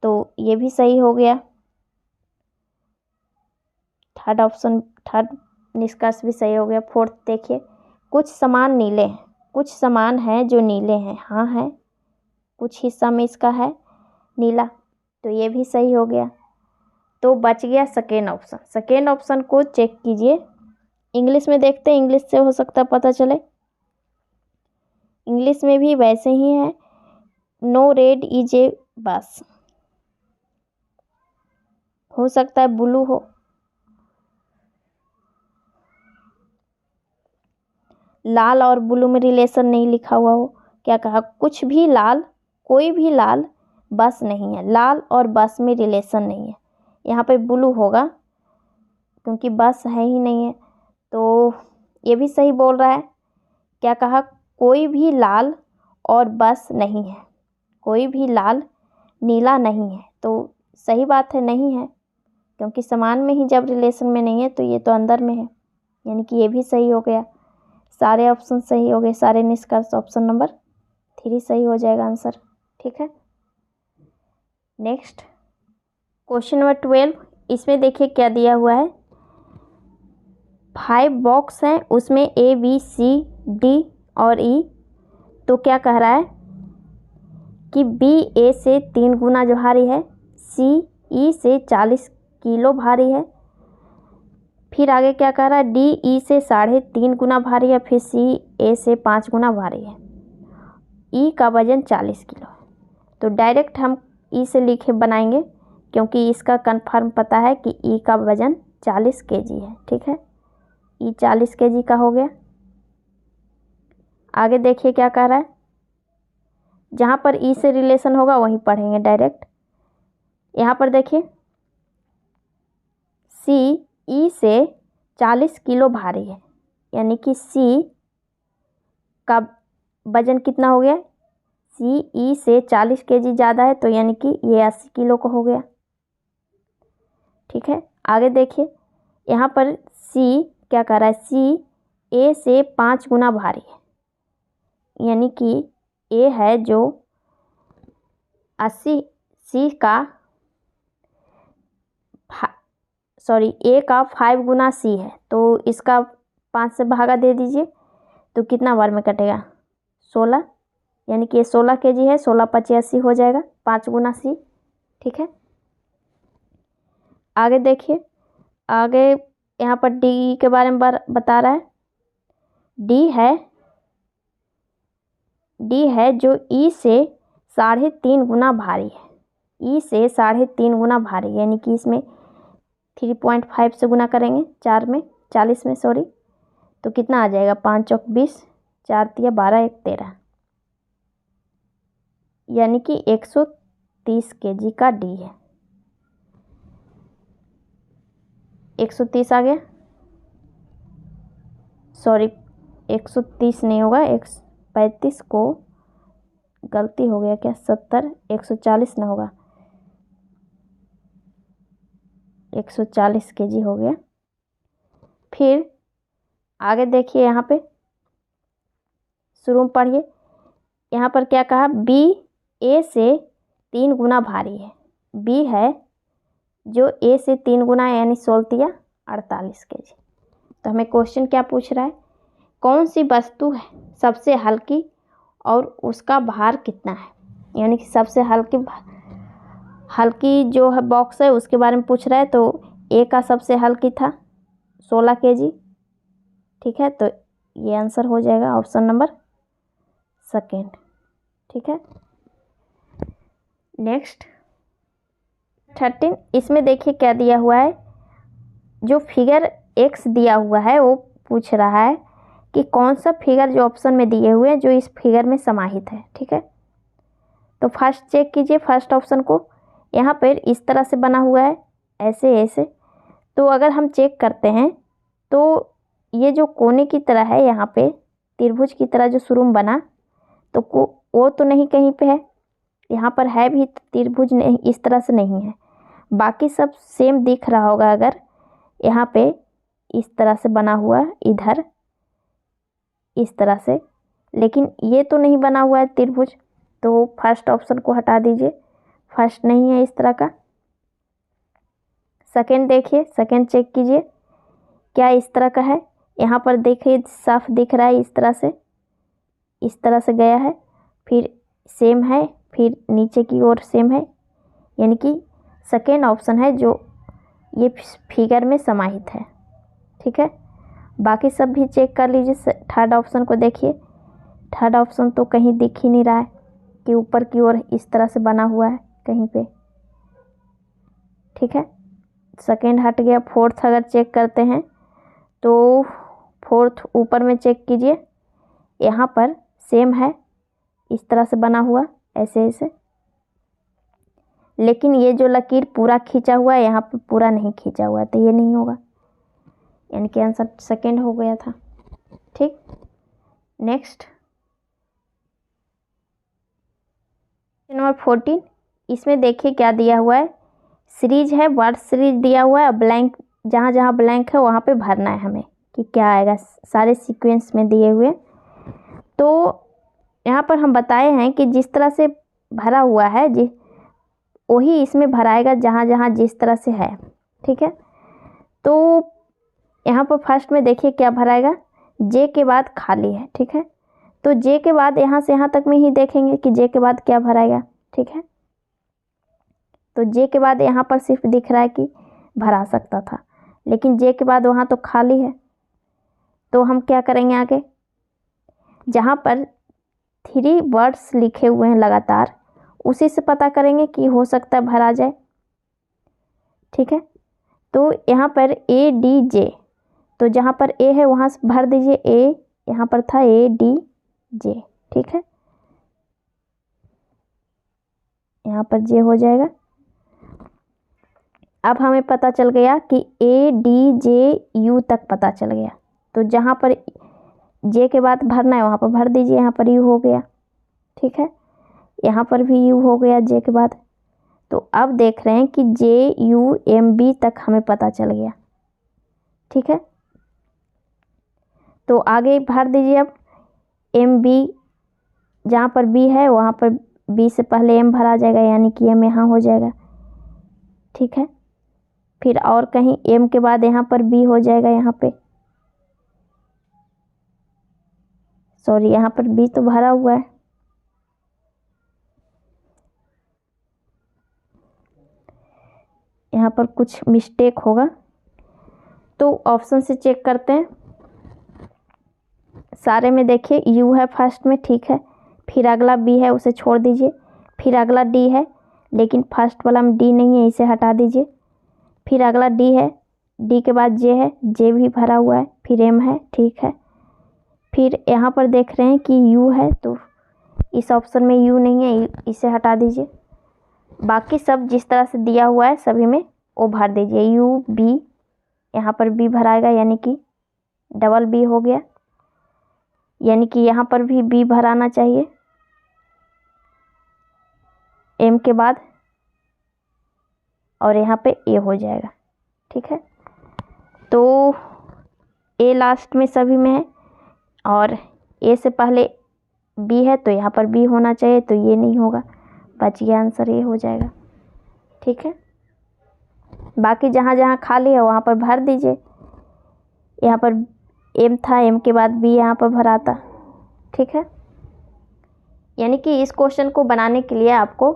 तो ये भी सही हो गया। थर्ड ऑप्शन, थर्ड निष्कर्ष भी सही हो गया। फोर्थ देखिए, कुछ समान नीले हैं, कुछ समान है जो नीले हैं, हाँ है, कुछ हिस्सा में इसका है नीला, तो ये भी सही हो गया। तो बच गया सेकेंड ऑप्शन। सेकेंड ऑप्शन को चेक कीजिए, इंग्लिश में देखते हैं, इंग्लिश से हो सकता है पता चले। इंग्लिश में भी वैसे ही है, नो रेड इज ए बस, हो सकता है ब्लू हो, लाल और ब्लू में रिलेशन नहीं लिखा हुआ हो। क्या कहा, कुछ भी लाल, कोई भी लाल बस नहीं है, लाल और बस में रिलेशन नहीं है, यहाँ पे ब्लू होगा क्योंकि बस है ही नहीं है, तो ये भी सही बोल रहा है। क्या कहा, कोई भी लाल और बस नहीं है, कोई भी लाल नीला नहीं है, तो सही बात है, नहीं है, क्योंकि समान में ही जब रिलेशन में नहीं है तो ये तो अंदर में है, यानी कि ये भी सही हो गया। सारे ऑप्शन सही हो गए, सारे निष्कर्ष, ऑप्शन नंबर 3 सही हो जाएगा आंसर। ठीक है, नेक्स्ट क्वेश्चन नंबर 12। इसमें देखिए क्या दिया हुआ है, 5 बॉक्स हैं, उसमें A B C D और E। तो क्या कह रहा है कि B A से 3 गुना जो भारी है, C E से 40 किलो भारी है। फिर आगे क्या कह रहा है, D E से 3.5 गुना भारी है, फिर C A से 5 गुना भारी है। E का वजन 40 किलो है। तो डायरेक्ट हम E से लिखे बनाएंगे, क्योंकि इसका कंफर्म पता है कि E का वजन 40 kg है। ठीक है, E 40 kg का हो गया। आगे देखिए क्या कह रहा है, जहाँ पर E से रिलेशन होगा वहीं पढ़ेंगे डायरेक्ट। यहाँ पर देखिए, C E से 40 किलो भारी है, यानी कि C का वजन कितना हो गया, C E से 40 kg ज़्यादा है, तो यानी कि ये 80 किलो का हो गया। ठीक है, आगे देखिए, यहाँ पर C क्या कर रहा है, C A से 5 गुना भारी है, यानी कि A है जो 80, C का A का 5 गुना C है, तो इसका 5 से भागा दे दीजिए, तो कितना बार में कटेगा, 16, यानी कि ये 16 kg है, 16 × 5 80 हो जाएगा, 5 गुना C। ठीक है, आगे देखिए, आगे यहाँ पर D के बारे में बता रहा है। D है डी है जो ई से 3.5 गुना भारी है। ई से 3.5 गुना भारी, यानी कि इसमें 3.5 से गुना करेंगे 40 में सॉरी, तो कितना आ जाएगा 5 चौक 20, 4 तिया 12, 1 13, यानी कि 130 kg का डी है। 130 आ गया, सॉरी 130 नहीं होगा, 135 को गलती हो गया क्या, 70, 140 ना होगा, 140 kg हो गया। फिर आगे देखिए, यहाँ पे शुरू में पढ़िए, यहाँ पर क्या कहा, बी ए से 3 गुना भारी है। बी है जो ए से 3 गुना, यानी 16 तिया 48 kg। तो हमें क्वेश्चन क्या पूछ रहा है, कौन सी वस्तु है सबसे हल्की और उसका भार कितना है, यानी कि सबसे हल्की जो है बॉक्स है उसके बारे में पूछ रहा है। तो ए का सबसे हल्की था 16 kg, ठीक है, तो ये आंसर हो जाएगा ऑप्शन नंबर सेकेंड, ठीक है। नेक्स्ट 13, इसमें देखिए क्या दिया हुआ है, जो फिगर एक्स दिया हुआ है वो पूछ रहा है कि कौन सा फिगर जो ऑप्शन में दिए हुए हैं जो इस फिगर में समाहित है, ठीक है। तो फर्स्ट चेक कीजिए फर्स्ट ऑप्शन को, यहाँ पर इस तरह से बना हुआ है, ऐसे ऐसे। तो अगर हम चेक करते हैं तो ये जो कोने की तरह है, यहाँ पे त्रिभुज की तरह जो शुरू में बना, तो वो तो नहीं कहीं पे है, यहाँ पर है भी त्रिभुज नहीं, इस तरह से नहीं है। बाकी सब सेम दिख रहा होगा अगर यहाँ पे इस तरह से बना हुआ, इधर इस तरह से, लेकिन ये तो नहीं बना हुआ है त्रिभुज, तो फर्स्ट ऑप्शन को हटा दीजिए, फर्स्ट नहीं है इस तरह का। सेकंड देखिए, सेकंड चेक कीजिए क्या इस तरह का है, यहाँ पर देखिए साफ दिख रहा है, इस तरह से गया है, फिर सेम है, फिर नीचे की ओर सेम है, यानी कि सेकेंड ऑप्शन है जो ये फिगर में समाहित है, ठीक है। बाकी सब भी चेक कर लीजिए, थर्ड ऑप्शन को देखिए, थर्ड ऑप्शन तो कहीं दिख ही नहीं रहा है कि ऊपर की ओर इस तरह से बना हुआ है कहीं पे, ठीक है। सेकेंड हट गया। फोर्थ अगर चेक करते हैं तो फोर्थ ऊपर में चेक कीजिए, यहाँ पर सेम है, इस तरह से बना हुआ ऐसे ऐसे, लेकिन ये जो लकीर पूरा खींचा हुआ है यहाँ पर पूरा नहीं खींचा हुआ है, तो ये नहीं होगा, यानी कि आंसर सेकेंड हो गया था, ठीक। नेक्स्ट नंबर 14, इसमें देखिए क्या दिया हुआ है, सीरीज है, वर्ड सीरीज दिया हुआ है, ब्लैंक जहाँ जहाँ ब्लैंक है वहाँ पे भरना है हमें कि क्या आएगा, सारे सीक्वेंस में दिए हुए। तो यहाँ पर हम बताए हैं कि जिस तरह से भरा हुआ है वही इसमें भराएगा जहाँ जहाँ जिस तरह से है, ठीक है। तो यहाँ पर फर्स्ट में देखिए क्या भराएगा, जे के बाद खाली है, ठीक है। तो जे के बाद यहाँ से यहाँ तक में ही देखेंगे कि जे के बाद क्या भराएगा, ठीक है। तो जे के बाद यहाँ पर सिर्फ दिख रहा है कि भरा सकता था, लेकिन जे के बाद वहाँ तो खाली है, तो हम क्या करेंगे आगे, जहाँ पर 3 वर्ड्स लिखे हुए हैं लगातार, उसी से पता करेंगे कि हो सकता है भरा जाए, ठीक है। तो यहाँ पर ए डी जे, तो जहाँ पर ए है वहाँ से भर दीजिए, ए यहाँ पर था ए डी जे, ठीक है, यहाँ पर जे हो जाएगा। अब हमें पता चल गया कि ए डी जे यू तक पता चल गया, तो जहाँ पर जे के बाद भरना है वहाँ पर भर दीजिए, यहाँ पर यू हो गया, ठीक है, यहाँ पर भी यू हो गया जे के बाद। तो अब देख रहे हैं कि जे यू एम बी तक हमें पता चल गया, ठीक है। तो आगे भर दीजिए अब एम बी, जहाँ पर बी है वहाँ पर बी से पहले एम भरा जाएगा, यानी कि एम यहाँ हो जाएगा, ठीक है। फिर और कहीं एम के बाद यहाँ पर बी हो जाएगा, यहाँ पे सॉरी यहाँ पर बी तो भरा हुआ है, यहाँ पर कुछ मिस्टेक होगा, तो ऑप्शन से चेक करते हैं। सारे में देखिए यू है फर्स्ट में, ठीक है, फिर अगला बी है उसे छोड़ दीजिए, फिर अगला डी है लेकिन फर्स्ट वाला में डी नहीं है, इसे हटा दीजिए। फिर अगला डी है, डी के बाद जे है, जे भी भरा हुआ है, फिर एम है, ठीक है। फिर यहाँ पर देख रहे हैं कि यू है, तो इस ऑप्शन में यू नहीं है, इसे हटा दीजिए। बाकी सब जिस तरह से दिया हुआ है सभी में वो भर दीजिए। यू बी, यहाँ पर बी भराएगा यानी कि डबल बी हो गया, यानी कि यहाँ पर भी बी भराना चाहिए एम के बाद, और यहाँ पे ए हो जाएगा, ठीक है। तो ए लास्ट में सभी में है और ए से पहले बी है तो यहाँ पर बी होना चाहिए, तो ये नहीं होगा, बच गया आंसर, ये हो जाएगा, ठीक है। बाकी जहाँ जहाँ खाली है वहाँ पर भर दीजिए। यहाँ पर एम था, एम के बाद बी यहाँ पर भराता, ठीक है। यानी कि इस क्वेश्चन को बनाने के लिए आपको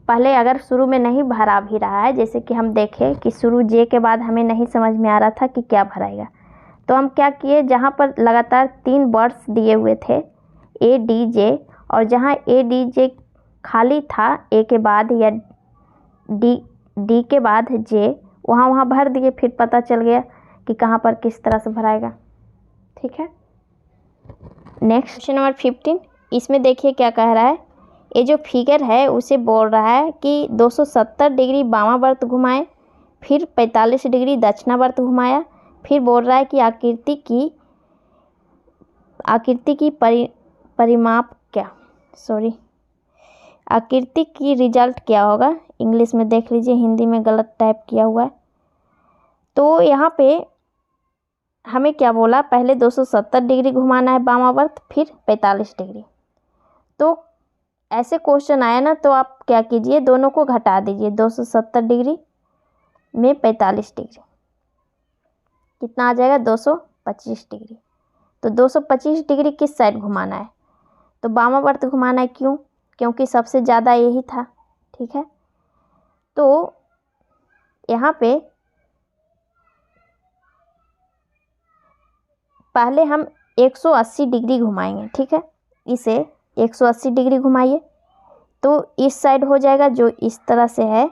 पहले अगर शुरू में नहीं भरा भी रहा है, जैसे कि हम देखें कि शुरू जे के बाद हमें नहीं समझ में आ रहा था कि क्या भराएगा, तो हम क्या किए, जहाँ पर लगातार 3 वर्ड्स दिए हुए थे ए डी जे, और जहाँ ए डी जे खाली था ए के बाद या डी के बाद जे, वहाँ भर दिए, फिर पता चल गया कि कहाँ पर किस तरह से भराएगा, ठीक है। नेक्स्ट क्वेश्चन नंबर 15, इसमें देखिए क्या कह रहा है। ये जो फिगर है उसे बोल रहा है कि 270 डिग्री वामावर्त घुमाए, फिर 45 डिग्री दक्षिणावर्त घुमाया, फिर बोल रहा है कि आकृति की परिमाप क्या, आकृति की रिजल्ट क्या होगा। इंग्लिश में देख लीजिए, हिंदी में गलत टाइप किया हुआ है। तो यहाँ पे हमें क्या बोला, पहले 270 डिग्री घुमाना है वामावर्त, फिर 45 डिग्री। तो ऐसे क्वेश्चन आया ना तो आप क्या कीजिए, दोनों को घटा दीजिए, 270 डिग्री में 45 डिग्री कितना आ जाएगा, 225 डिग्री। तो 225 डिग्री किस साइड घुमाना है, तो वामावर्त घुमाना है। क्यों, क्योंकि सबसे ज़्यादा यही था, ठीक है। तो यहाँ पे पहले हम 180 डिग्री घुमाएंगे, ठीक है। इसे 180 डिग्री घुमाइए तो इस साइड हो जाएगा, जो इस तरह से है,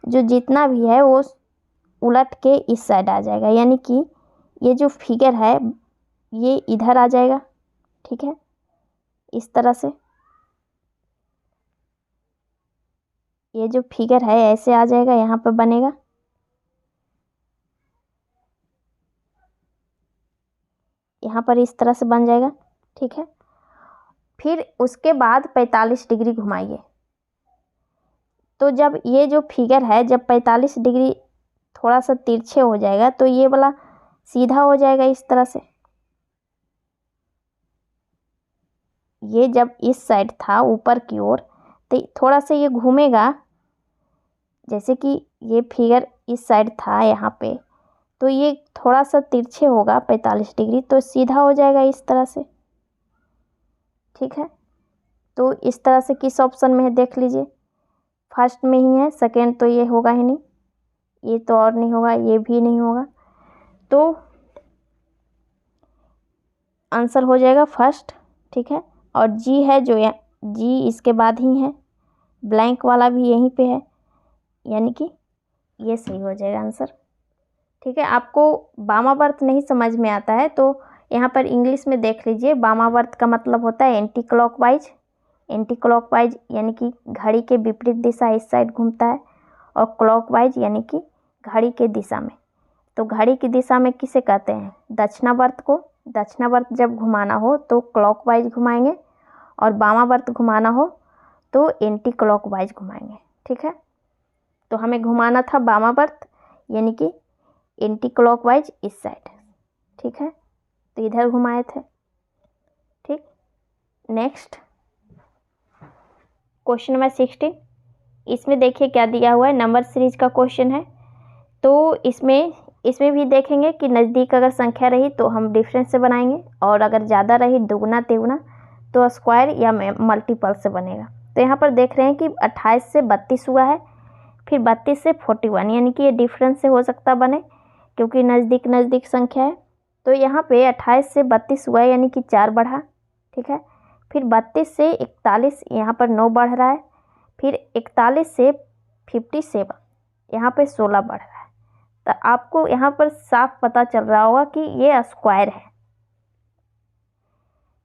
जो जितना भी है वो उलट के इस साइड आ जाएगा, यानी कि ये जो फिगर है ये इधर आ जाएगा, ठीक है, इस तरह से। ये जो फिगर है ऐसे आ जाएगा, यहाँ पर बनेगा, यहाँ पर इस तरह से बन जाएगा, ठीक है। फिर उसके बाद 45 डिग्री घुमाइए, तो जब ये जो फिगर है, जब 45 डिग्री थोड़ा सा तिरछे हो जाएगा तो ये वाला सीधा हो जाएगा इस तरह से। ये जब इस साइड था ऊपर की ओर, तो थोड़ा सा ये घूमेगा, जैसे कि ये फिगर इस साइड था यहाँ पे, तो ये थोड़ा सा तिरछे होगा 45 डिग्री, तो सीधा हो जाएगा इस तरह से, ठीक है। तो इस तरह से किस ऑप्शन में है देख लीजिए, फर्स्ट में ही है, सेकेंड तो ये होगा ही नहीं, ये तो और नहीं होगा, ये भी नहीं होगा, तो आंसर हो जाएगा फर्स्ट, ठीक है। और जी है जो जी इसके बाद ही है, ब्लैंक वाला भी यहीं पे है, यानी कि ये सही हो जाएगा आंसर, ठीक है। आपको वामावर्त नहीं समझ में आता है तो यहाँ पर इंग्लिश में देख लीजिए, वामावर्त का मतलब होता है एंटी क्लॉकवाइज। एंटी क्लॉकवाइज यानी कि घड़ी के विपरीत दिशा इस साइड घूमता है, और क्लॉकवाइज यानी कि घड़ी के दिशा में। तो घड़ी की दिशा में किसे कहते हैं, दक्षिणावर्त को। दक्षिणावर्त जब घुमाना हो तो क्लॉकवाइज घुमाएंगे, और वामावर्त घुमाना हो तो एंटी क्लॉकवाइज घुमाएंगे, ठीक है। तो हमें घुमाना था वामावर्त यानी कि एंटी क्लॉकवाइज इस साइड, ठीक है, तो इधर घुमाए थे, ठीक। नेक्स्ट क्वेश्चन नंबर 16, इसमें देखिए क्या दिया हुआ है, नंबर सीरीज का क्वेश्चन है। तो इसमें भी देखेंगे कि नज़दीक अगर संख्या रही तो हम डिफरेंस से बनाएंगे, और अगर ज़्यादा रही दुगना तिगुना तो स्क्वायर या मल्टीपल से बनेगा। तो यहाँ पर देख रहे हैं कि 28 से 32 हुआ है, फिर 32 से 41, यानी कि ये डिफरेंस से हो सकता बने क्योंकि नज़दीक नज़दीक संख्या है। तो यहाँ पे 28 से 32 हुआ है, यानी कि 4 बढ़ा, ठीक है। फिर 32 से 41 यहाँ पर 9 बढ़ रहा है, फिर 41 से 57 यहाँ पे 16 बढ़ रहा है। तो आपको यहाँ पर साफ पता चल रहा होगा कि ये स्क्वायर है,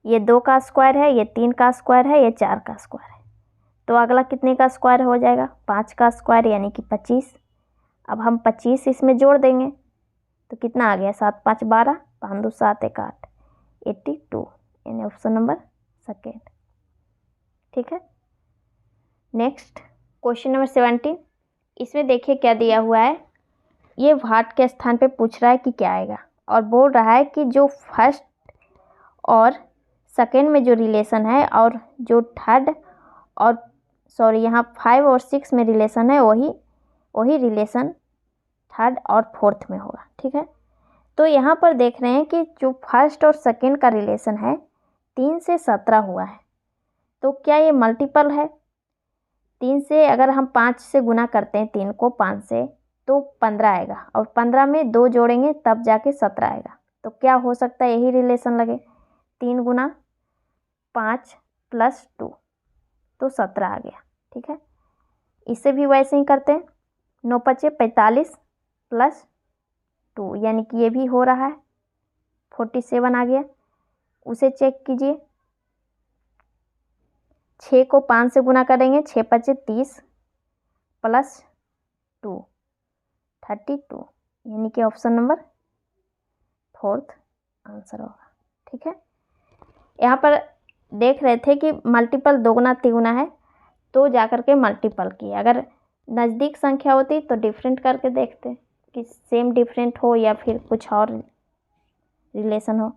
ये 2 का स्क्वायर है, ये 3 का स्क्वायर है, ये 4 का स्क्वायर है। तो अगला कितने का स्क्वायर हो जाएगा? 5 का स्क्वायर यानी कि 25। अब हम 25 इसमें जोड़ देंगे तो कितना आ गया? 7 5 12, 5 2 7 1 8, 82, यानी ऑप्शन नंबर सेकेंड। ठीक है। नेक्स्ट क्वेश्चन नंबर 17, इसमें देखिए क्या दिया हुआ है। ये व्हाट के स्थान पे पूछ रहा है कि क्या आएगा, और बोल रहा है कि जो फर्स्ट और सेकेंड में जो रिलेशन है और जो थर्ड और यहाँ 5 और 6 में रिलेशन है वही रिलेशन थर्ड और फोर्थ में होगा। ठीक है। तो यहाँ पर देख रहे हैं कि जो फर्स्ट और सेकेंड का रिलेशन है 3 से 17 हुआ है, तो क्या ये मल्टीपल है? 3 से अगर हम 5 से गुना करते हैं 3 को 5 से तो 15 आएगा, और 15 में 2 जोड़ेंगे तब जाके 17 आएगा। तो क्या हो सकता है? यही रिलेशन लगे, 3 गुना 5 प्लस 2 तो 17 आ गया। ठीक है। इसे भी वैसे ही करते हैं, 9 5 45 प्लस 2 यानी कि ये भी हो रहा है, 47 आ गया। उसे चेक कीजिए, 6 को 5 से गुना करेंगे, 6 5 30 प्लस 2 32, यानी कि ऑप्शन नंबर फोर्थ आंसर होगा। ठीक है। यहाँ पर देख रहे थे कि मल्टीपल 2 गुना 3 गुना है तो जाकर के मल्टीपल किए, अगर नज़दीक संख्या होती तो डिफरेंट करके देखते कि सेम डिफरेंट हो या फिर कुछ और रिलेशन हो।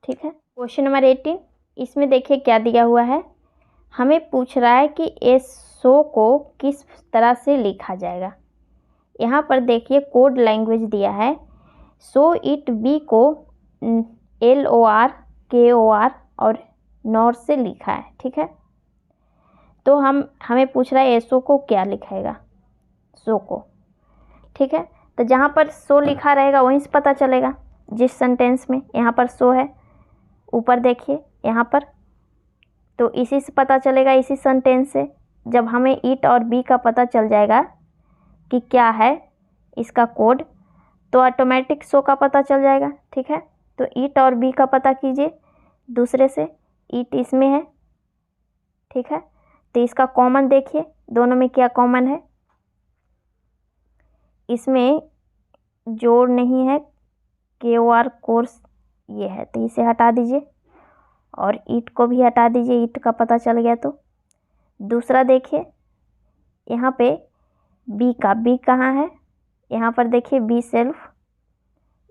ठीक है। क्वेश्चन नंबर 18, इसमें देखिए क्या दिया हुआ है। हमें पूछ रहा है कि SO को किस तरह से लिखा जाएगा। यहाँ पर देखिए कोड लैंग्वेज दिया है, सो इट बी को LOR KOR और NOR से लिखा है। ठीक है। तो हमें पूछ रहा है SO को क्या लिखाएगा, सो को। ठीक है। तो जहाँ पर सो लिखा रहेगा वहीं से पता चलेगा, जिस सेंटेंस में यहाँ पर सो है, ऊपर देखिए यहाँ पर, तो इसी से पता चलेगा, इसी सेंटेंस से। जब हमें इट और बी का पता चल जाएगा कि क्या है इसका कोड, तो ऑटोमेटिक सो का पता चल जाएगा। ठीक है। तो इट और बी का पता कीजिए दूसरे से, इट इसमें है। ठीक है। तो इसका कॉमन देखिए, दोनों में क्या कॉमन है, इसमें जोड़ नहीं है, KOR कोर्स ये है, तो इसे हटा दीजिए और ईट को भी हटा दीजिए, ईट का पता चल गया। तो दूसरा देखिए यहाँ पे बी कहाँ है, यहाँ पर देखिए बी सेल्फ,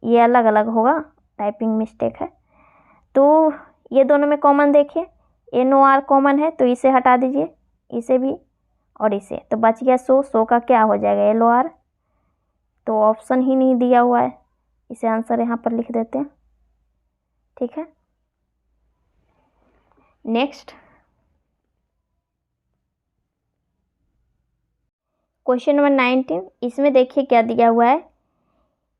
ये अलग अलग होगा, टाइपिंग मिस्टेक है। तो ये दोनों में कॉमन देखिए, NOR कॉमन है, तो इसे हटा दीजिए, इसे भी और इसे, तो बच गया सो का क्या हो जाएगा LOR। तो ऑप्शन ही नहीं दिया हुआ है, इसे आंसर यहाँ पर लिख देते हैं। ठीक है। नेक्स्ट क्वेश्चन नंबर 19, इसमें देखिए क्या दिया हुआ है।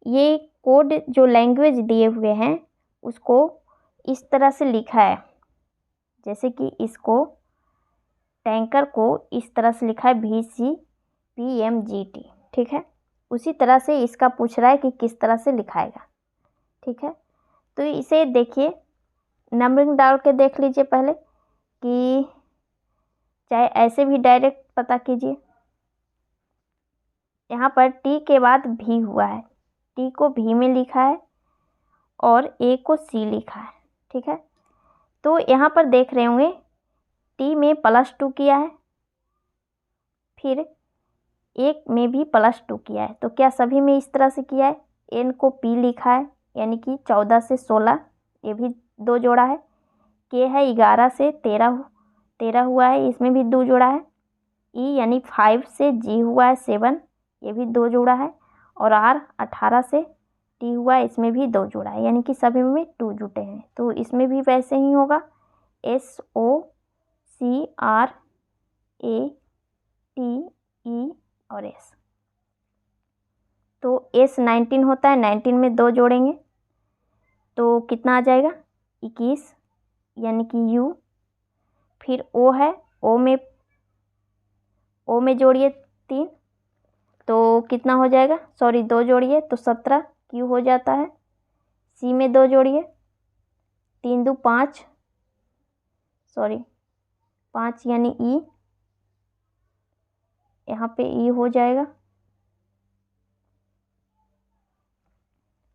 ये कोड जो लैंग्वेज दिए हुए हैं उसको इस तरह से लिखा है, जैसे कि इसको टैंकर को इस तरह से लिखा है VCPMGT। ठीक है। उसी तरह से इसका पूछ रहा है कि किस तरह से लिखाएगा। ठीक है। तो इसे देखिए, नंबरिंग डाल के देख लीजिए पहले, कि चाहे ऐसे भी डायरेक्ट पता कीजिए। यहाँ पर T के बाद V हुआ है, T को V में लिखा है और A को C लिखा है। ठीक है। तो यहाँ पर देख रहे होंगे T में +2 किया है, फिर एक में भी +2 किया है, तो क्या सभी में इस तरह से किया है। N को P लिखा है, यानी कि 14 से 16, ये भी 2 जोड़ा है। K है 11 से 13 हुआ है, इसमें भी 2 जोड़ा है। E यानी 5 से G हुआ है 7, ये भी 2 जोड़ा है। और R 18 से T हुआ है, इसमें भी 2 जोड़ा है, यानी कि सभी में 2 जुटे हैं। तो इसमें भी वैसे ही होगा, SOCRATE और S। तो S 19 होता है, 19 में 2 जोड़ेंगे तो कितना आ जाएगा 21, यानी कि U फिर ओ है, ओ में जोड़िए 3 तो कितना हो जाएगा, सॉरी 2 जोड़िए तो 17 क्यू हो जाता है। सी में 2 जोड़िए, 3 2 5, सॉरी 5 यानी ई, यहाँ पे ई हो जाएगा।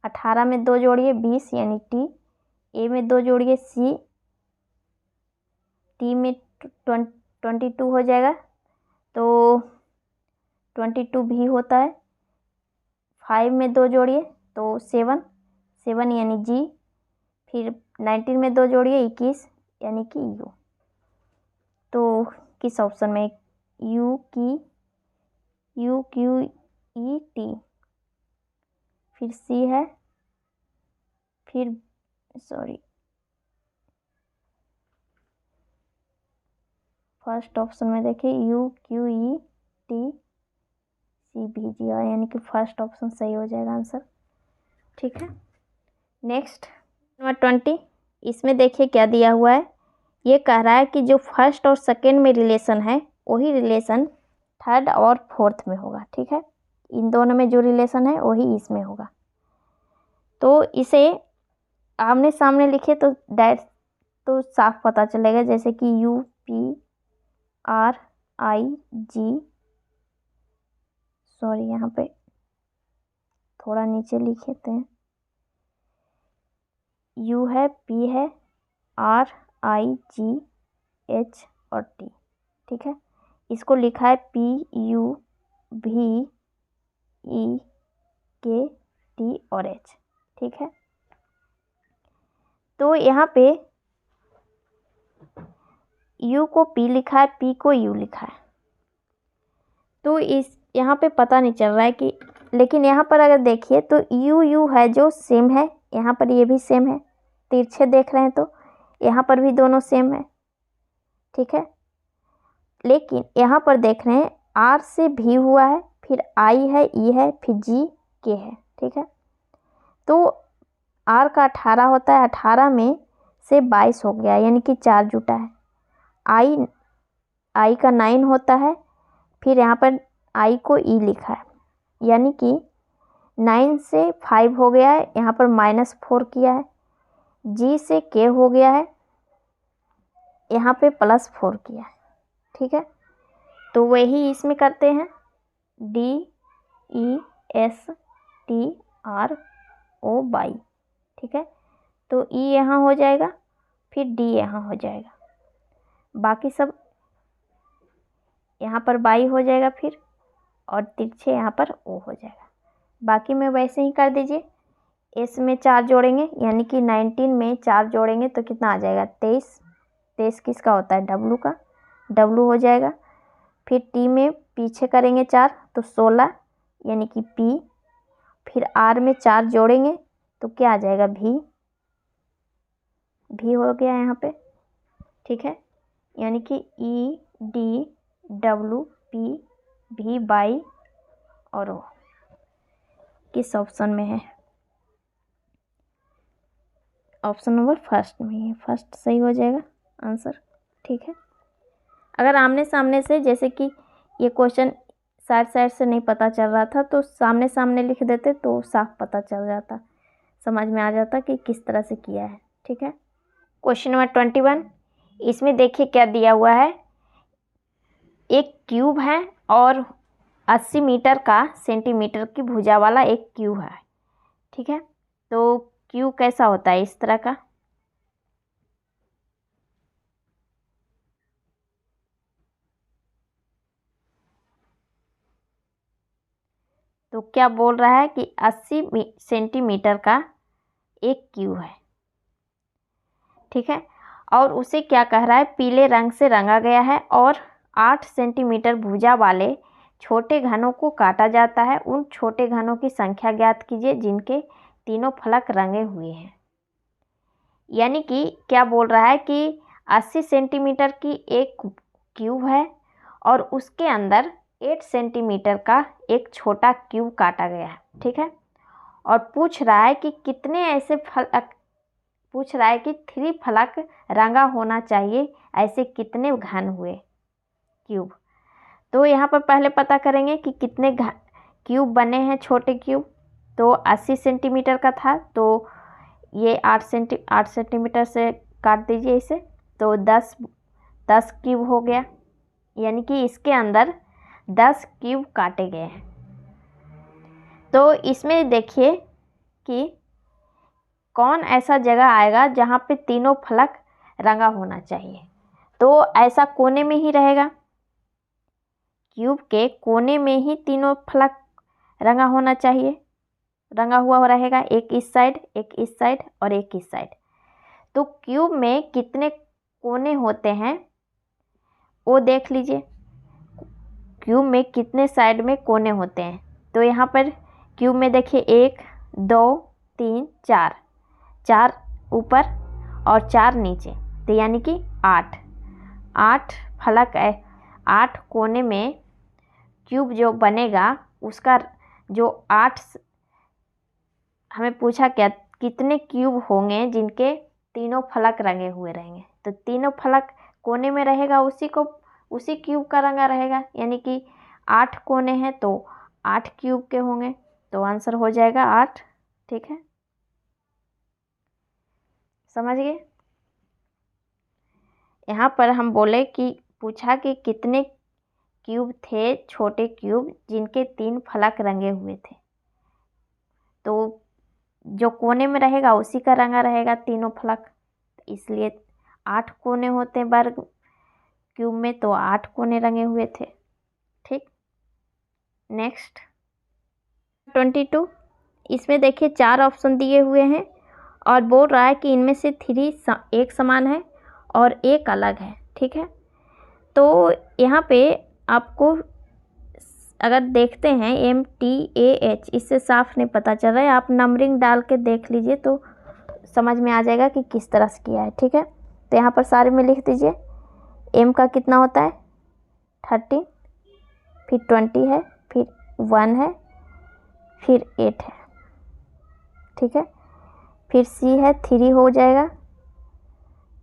18 में 2 जोड़िए 20 यानी टी। ए में 2 जोड़िए सी, टी में 22 हो जाएगा तो 22 भी होता है। 5 में 2 जोड़िए तो 7 यानी जी। फिर 19 में 2 जोड़िए 21 यानी कि यू। तो किस ऑप्शन में, यू क्यू ई टी। फिर सी है, फिर सॉरी फर्स्ट ऑप्शन में देखिए U Q E T C भी जी आर, यानी कि फर्स्ट ऑप्शन सही हो जाएगा आंसर। ठीक है, नेक्स्ट नंबर 20, इसमें देखिए क्या दिया हुआ है। ये कह रहा है कि जो फर्स्ट और सेकेंड में रिलेशन है वही रिलेशन थर्ड और फोर्थ में होगा। ठीक है, इन दोनों में जो रिलेशन है वही इसमें होगा। तो इसे आमने सामने लिखे तो तो साफ पता चलेगा, जैसे कि U P R I G, sorry यहाँ पे थोड़ा नीचे लिख लेते हैं, यू है, पी है, आर आई जी एच और टी। ठीक है, इसको लिखा है पी यू भी ई के टी और एच। ठीक है, तो यहाँ पे यू को पी लिखा है, पी को यू लिखा है, तो इस यहाँ पे पता नहीं चल रहा है कि, लेकिन यहाँ पर अगर देखिए तो यू है जो सेम है, यहाँ पर ये भी सेम है, तिरछे देख रहे हैं तो यहाँ पर भी दोनों सेम है। ठीक है, लेकिन यहाँ पर देख रहे हैं आर से भी हुआ है, फिर आई है, ई है, फिर जी के है। ठीक है, तो आर का 18 होता है, 18 में से 22 हो गया यानी कि 4 जुटा है। आई का 9 होता है, फिर यहाँ पर आई को ई लिखा है, यानी कि 9 से 5 हो गया है, यहाँ पर -4 किया है। जी से के हो गया है, यहाँ पे +4 किया है। ठीक है, तो वही इसमें करते हैं, DESTRO ठीक है, तो ई यहाँ हो जाएगा, फिर डी यहाँ हो जाएगा, बाकी सब यहाँ पर 22 हो जाएगा फिर, और तिरछे यहाँ पर ओ हो जाएगा। बाकी में वैसे ही कर दीजिए। एस में 4 जोड़ेंगे यानी कि 19 में 4 जोड़ेंगे तो कितना आ जाएगा, 23 किसका होता है, डब्लू का, डब्लू हो जाएगा। फिर टी में पीछे करेंगे 4 तो 16 यानी कि पी। फिर आर में 4 जोड़ेंगे तो क्या आ जाएगा, भी हो गया यहाँ पे। ठीक है, यानी कि EDWP भी बाई और ओ किस ऑप्शन में है, ऑप्शन नंबर फर्स्ट में है, फर्स्ट सही हो जाएगा आंसर। ठीक है, अगर आमने सामने से, जैसे कि ये क्वेश्चन साइड से नहीं पता चल रहा था तो सामने सामने लिख देते तो साफ पता चल जाता, समझ में आ जाता कि किस तरह से किया है। ठीक है, क्वेश्चन नंबर 21, इसमें देखिए क्या दिया हुआ है। एक क्यूब है और 80 मीटर का सेंटीमीटर की भुजा वाला एक क्यूब है। ठीक है, तो क्यूब कैसा होता है, इस तरह का। तो क्या बोल रहा है कि 80 सेंटीमीटर का एक क्यूब है। ठीक है, और उसे क्या कह रहा है, पीले रंग से रंगा गया है और 8 सेंटीमीटर भुजा वाले छोटे घनों को काटा जाता है। उन छोटे घनों की संख्या ज्ञात कीजिए जिनके तीनों फलक रंगे हुए हैं। यानी कि क्या बोल रहा है कि 80 सेंटीमीटर की एक क्यूब है और उसके अंदर 8 सेंटीमीटर का एक छोटा क्यूब काटा गया है। ठीक है, और पूछ रहा है कि कितने ऐसे पूछ रहा है कि 3 फलक रंगा होना चाहिए, ऐसे कितने घन हुए क्यूब। तो यहाँ पर पहले पता करेंगे कि कितने क्यूब बने हैं छोटे क्यूब। तो 80 सेंटीमीटर का था, तो ये 8 सेंटीमीटर से काट दीजिए इसे, तो 10 क्यूब हो गया, यानी कि इसके अंदर 10 क्यूब काटे गए हैं। तो इसमें देखिए कि कौन ऐसा जगह आएगा जहाँ पे तीनों फलक रंगा होना चाहिए। तो ऐसा कोने में ही रहेगा, क्यूब के कोने में ही तीनों फलक रंगा होना चाहिए, रंगा हुआ रहेगा, एक इस साइड, एक इस साइड और एक इस साइड। तो क्यूब में कितने कोने होते हैं वो देख लीजिए, क्यूब में कितने साइड में कोने होते हैं। तो यहाँ पर क्यूब में देखिए 1 2 3 4 ऊपर और 4 नीचे, तो यानी कि 8 फलक है। 8 कोने में क्यूब जो बनेगा उसका जो 8, हमें पूछा क्या कितने क्यूब होंगे जिनके तीनों फलक रंगे हुए रहेंगे। तो तीनों फलक कोने में रहेगा, उसी क्यूब का रंगा रहेगा, यानी कि 8 कोने हैं तो 8 क्यूब के होंगे, तो आंसर हो जाएगा 8। ठीक है, समझ गए। यहाँ पर हम बोले कि पूछा कि कितने क्यूब थे छोटे क्यूब जिनके 3 फलक रंगे हुए थे। तो जो कोने में रहेगा उसी का रंगा रहेगा तीनों फलक, इसलिए 8 कोने होते हैं वर्ग क्यूब में, तो 8 कोने रंगे हुए थे। ठीक, नेक्स्ट 22। इसमें देखिए 4 ऑप्शन दिए हुए हैं और बोल रहा है कि इनमें से 3 एक समान है और एक अलग है। ठीक है, तो यहाँ पे आपको अगर देखते हैं MTAH, इससे साफ नहीं पता चल रहा है, आप नंबरिंग डाल के देख लीजिए तो समझ में आ जाएगा कि किस तरह से किया है। ठीक है, तो यहाँ पर सारे में लिख दीजिए। M का कितना होता है 30, फिर 20 है, फिर 1 है, फिर 8 है। ठीक है, फिर C है 3 हो जाएगा,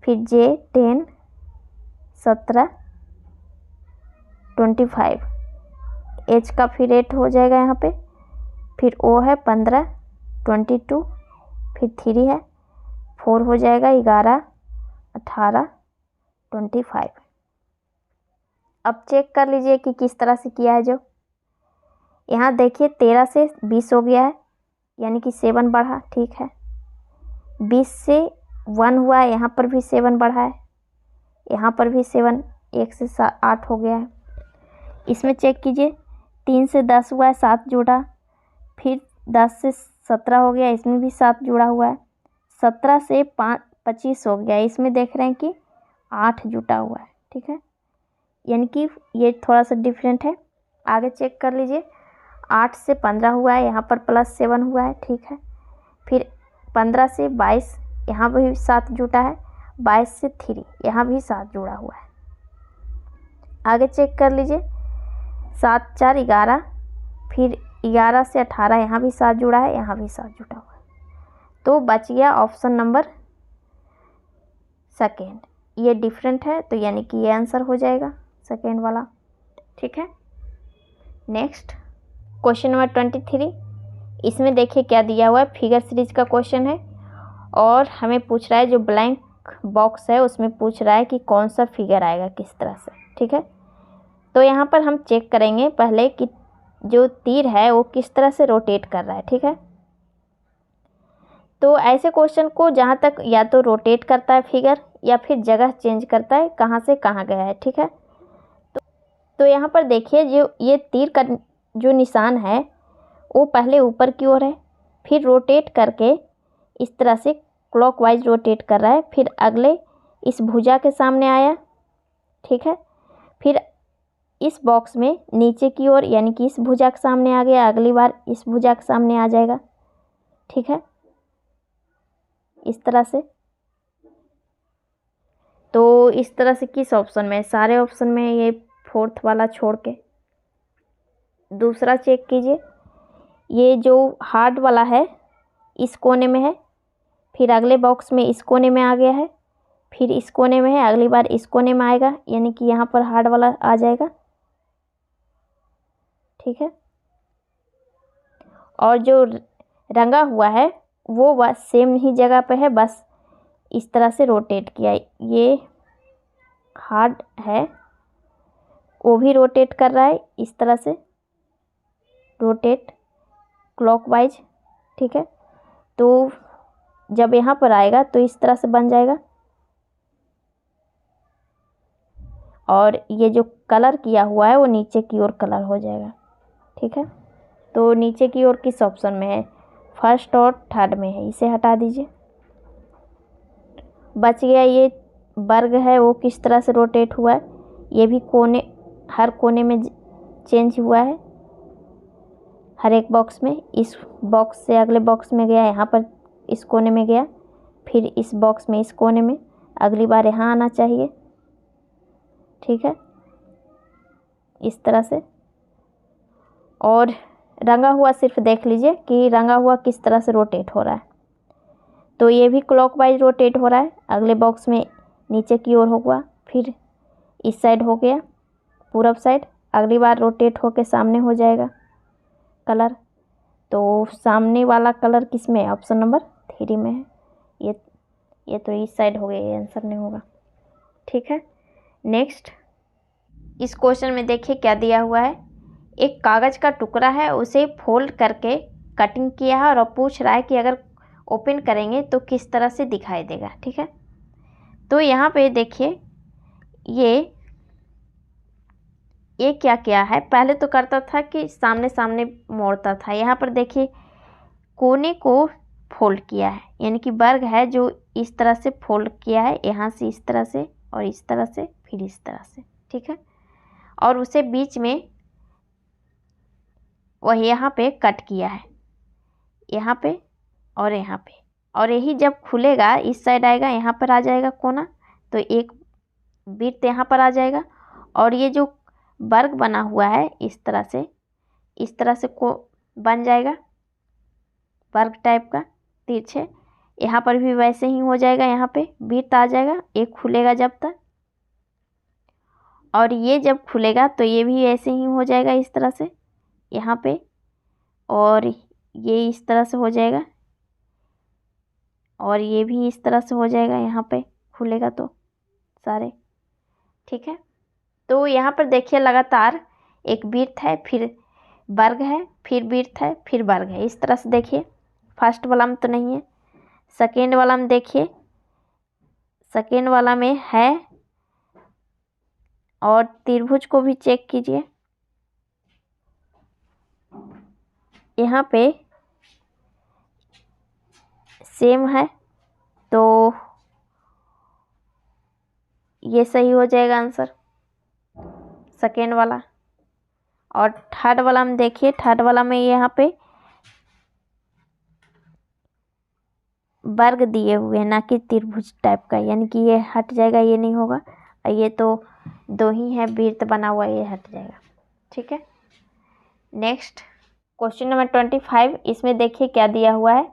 फिर J 10, 17, 25, H का फिर 8 हो जाएगा यहाँ पे, फिर O है 15, 22, फिर 3 है, 4 हो जाएगा 11, 18, 25। अब चेक कर लीजिए कि किस तरह से किया है। जो यहाँ देखिए 13 से 20 हो गया है, यानी कि 7 बढ़ा। ठीक है, 20 से 1 हुआ है, यहाँ पर भी 7 बढ़ा है, यहाँ पर भी 7, 1 से 8 हो गया है। इसमें चेक कीजिए 3 से 10 हुआ है, 7 जुड़ा, फिर 10 से 17 हो गया, इसमें भी 7 जुड़ा हुआ है, 17 से 25 हो गया, इसमें देख रहे हैं कि 8 जुटा हुआ है। ठीक है, यानी कि ये थोड़ा सा डिफरेंट है। आगे चेक कर लीजिए, 8 से 15 हुआ है, यहाँ पर +7 हुआ है। ठीक है, फिर 15 से 22, यहाँ भी 7 जुटा है, 22 से 3, यहाँ भी 7 जुड़ा हुआ है। आगे चेक कर लीजिए, 7 4 11, फिर 11 से 18, यहाँ भी 7 जुड़ा है, यहाँ भी 7 जुटा हुआ है। तो बच गया ऑप्शन नंबर सेकेंड, ये डिफरेंट है, तो यानी कि ये आंसर हो जाएगा सेकेंड वाला। ठीक है, नेक्स्ट क्वेश्चन नंबर 23। इसमें देखिए क्या दिया हुआ है, फिगर सीरीज का क्वेश्चन है और हमें पूछ रहा है, जो ब्लैंक बॉक्स है उसमें पूछ रहा है कि कौन सा फिगर आएगा किस तरह से। ठीक है, तो यहाँ पर हम चेक करेंगे पहले कि जो तीर है वो किस तरह से रोटेट कर रहा है। ठीक है, तो ऐसे क्वेश्चन को जहाँ तक या तो रोटेट करता है फिगर या फिर जगह चेंज करता है, कहाँ से कहाँ गया है। ठीक है, तो यहाँ पर देखिए जो ये तीर का जो निशान है वो पहले ऊपर की ओर है, फिर रोटेट करके इस तरह से क्लॉकवाइज रोटेट कर रहा है, फिर अगले इस भुजा के सामने आया। ठीक है, फिर इस बॉक्स में नीचे की ओर, यानी कि इस भुजा के सामने आ गया, अगली बार इस भुजा के सामने आ जाएगा। ठीक है, इस तरह से। तो इस तरह से किस ऑप्शन में, सारे ऑप्शन में, ये फोर्थ वाला छोड़ के। दूसरा चेक कीजिए, ये जो हार्ड वाला है इस कोने में है, फिर अगले बॉक्स में इस कोने में आ गया है, फिर इस कोने में है, अगली बार इस कोने में आएगा, यानी कि यहाँ पर हार्ड वाला आ जाएगा। ठीक है, और जो रंगा हुआ है वो बस सेम ही जगह पे है, बस इस तरह से रोटेट किया। ये हार्ड है, वो भी रोटेट कर रहा है इस तरह से, रोटेट क्लॉकवाइज। ठीक है, तो जब यहाँ पर आएगा तो इस तरह से बन जाएगा, और ये जो कलर किया हुआ है वो नीचे की ओर कलर हो जाएगा। ठीक है, तो नीचे की ओर किस ऑप्शन में है? फर्स्ट और थर्ड में है, इसे हटा दीजिए। बच गया ये वर्ग है वो किस तरह से रोटेट हुआ है, ये भी कोने, हर कोने में चेंज हुआ है, हर एक बॉक्स में। इस बॉक्स से अगले बॉक्स में गया, यहाँ पर इस कोने में गया, फिर इस बॉक्स में इस कोने में, अगली बार यहाँ आना चाहिए। ठीक है, इस तरह से। और रंगा हुआ सिर्फ देख लीजिए कि रंगा हुआ किस तरह से रोटेट हो रहा है। तो ये भी क्लॉकवाइज रोटेट हो रहा है, अगले बॉक्स में नीचे की ओर होगा, फिर इस साइड हो गया पूरब साइड, अगली बार रोटेट होके सामने हो जाएगा कलर। तो सामने वाला कलर किस में है? ऑप्शन नंबर 3 में है। ये तो इस साइड हो गया, ये आंसर नहीं होगा। ठीक है, नेक्स्ट इस क्वेश्चन में देखिए क्या दिया हुआ है। एक कागज़ का टुकड़ा है, उसे फोल्ड करके कटिंग किया है और पूछ रहा है कि अगर ओपन करेंगे तो किस तरह से दिखाई देगा। ठीक है, तो यहाँ पे देखिए ये क्या किया है, पहले तो करता था कि सामने सामने मोड़ता था, यहाँ पर देखिए कोने को फोल्ड किया है, यानी कि वर्ग है जो इस तरह से फोल्ड किया है, यहाँ से इस तरह से और इस तरह से फिर इस तरह से। ठीक है, और उसे बीच में वह यहाँ पे कट किया है, यहाँ पे और यहाँ पे, और यही जब खुलेगा इस साइड आएगा, यहाँ पर आ जाएगा कोना, तो एक वृत्त यहाँ पर आ जाएगा, और ये जो वर्ग बना हुआ है इस तरह से को बन जाएगा वर्ग टाइप का तिरछे। यहाँ पर भी वैसे ही हो जाएगा, यहाँ पे वृत्त आ जाएगा, एक खुलेगा जब तक, और ये जब खुलेगा तो ये भी ऐसे ही हो जाएगा इस तरह से यहाँ पे, और ये इस तरह से हो जाएगा, और ये भी इस तरह से हो जाएगा, यहाँ पे खुलेगा तो सारे। ठीक है, तो यहाँ पर देखिए लगातार एक वृत्त है, फिर वर्ग है, फिर वृत्त है, फिर वर्ग है, इस तरह से देखिए। फर्स्ट वाला में तो नहीं है, सेकेंड वाला में देखिए, सेकेंड वाला में है, और त्रिभुज को भी चेक कीजिए, यहाँ पे सेम है, तो ये सही हो जाएगा आंसर सेकेंड वाला। और थर्ड वाला में देखिए, थर्ड वाला में यहाँ पे वर्ग दिए हुए हैं, ना कि त्रिभुज टाइप का, यानी कि ये हट जाएगा, ये नहीं होगा, और ये तो दो ही है वृत्त बना हुआ, ये हट जाएगा। ठीक है, नेक्स्ट क्वेश्चन नंबर 25, इसमें देखिए क्या दिया हुआ है।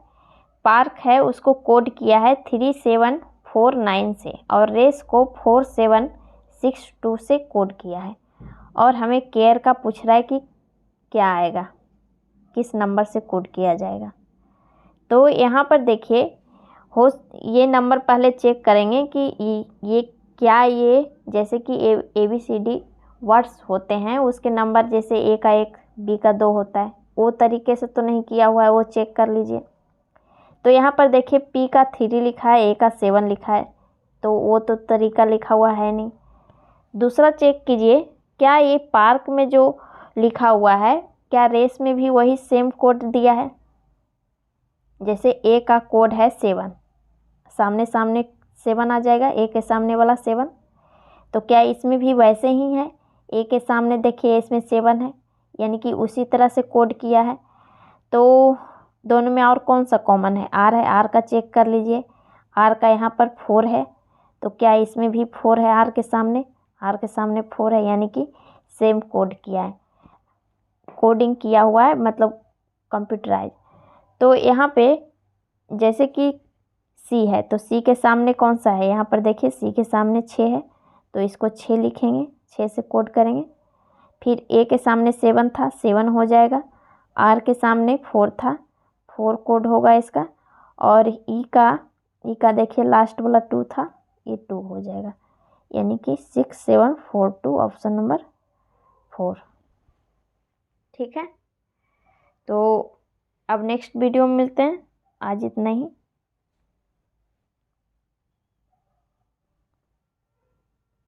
पार्क है, उसको कोड किया है 3749 से, और रेस को 4762 से कोड किया है, और हमें केयर का पूछ रहा है कि क्या आएगा, किस नंबर से कोड किया जाएगा। तो यहाँ पर देखिए ये नंबर पहले चेक करेंगे कि ये क्या, ये जैसे कि ABCD वर्ड्स होते हैं उसके नंबर, जैसे A का 1 B का 2 होता है, वो तरीके से तो नहीं किया हुआ है, वो चेक कर लीजिए। तो यहाँ पर देखिए P का 3 लिखा है, A का 7 लिखा है, तो वो तो तरीका लिखा हुआ है नहीं। दूसरा चेक कीजिए, क्या ये पार्क में जो लिखा हुआ है, क्या रेस में भी वही सेम कोड दिया है? जैसे A का कोड है 7, सामने सामने 7 आ जाएगा, A के सामने वाला 7, तो क्या इसमें भी वैसे ही है? A के सामने देखिए इसमें 7 है, यानी कि उसी तरह से कोड किया है। तो दोनों में और कौन सा कॉमन है? R है, R का चेक कर लीजिए, R का यहाँ पर 4 है, तो क्या इसमें भी 4 है? R के सामने 4 है, यानी कि सेम कोड किया है, कोडिंग किया हुआ है, मतलब कंप्यूटराइज। तो यहाँ पे जैसे कि सी है, तो सी के सामने कौन सा है, यहाँ पर देखिए सी के सामने 6 है, तो इसको 6 लिखेंगे, 6 से कोड करेंगे। फिर ए के सामने 7 था, 7 हो जाएगा। आर के सामने 4 था, 4 कोड होगा इसका। और ई का देखिए लास्ट वाला 2 था, ये 2 हो जाएगा, यानी कि 6742 ऑप्शन नंबर 4। ठीक है, तो अब नेक्स्ट वीडियो में मिलते हैं। आज इतना ही।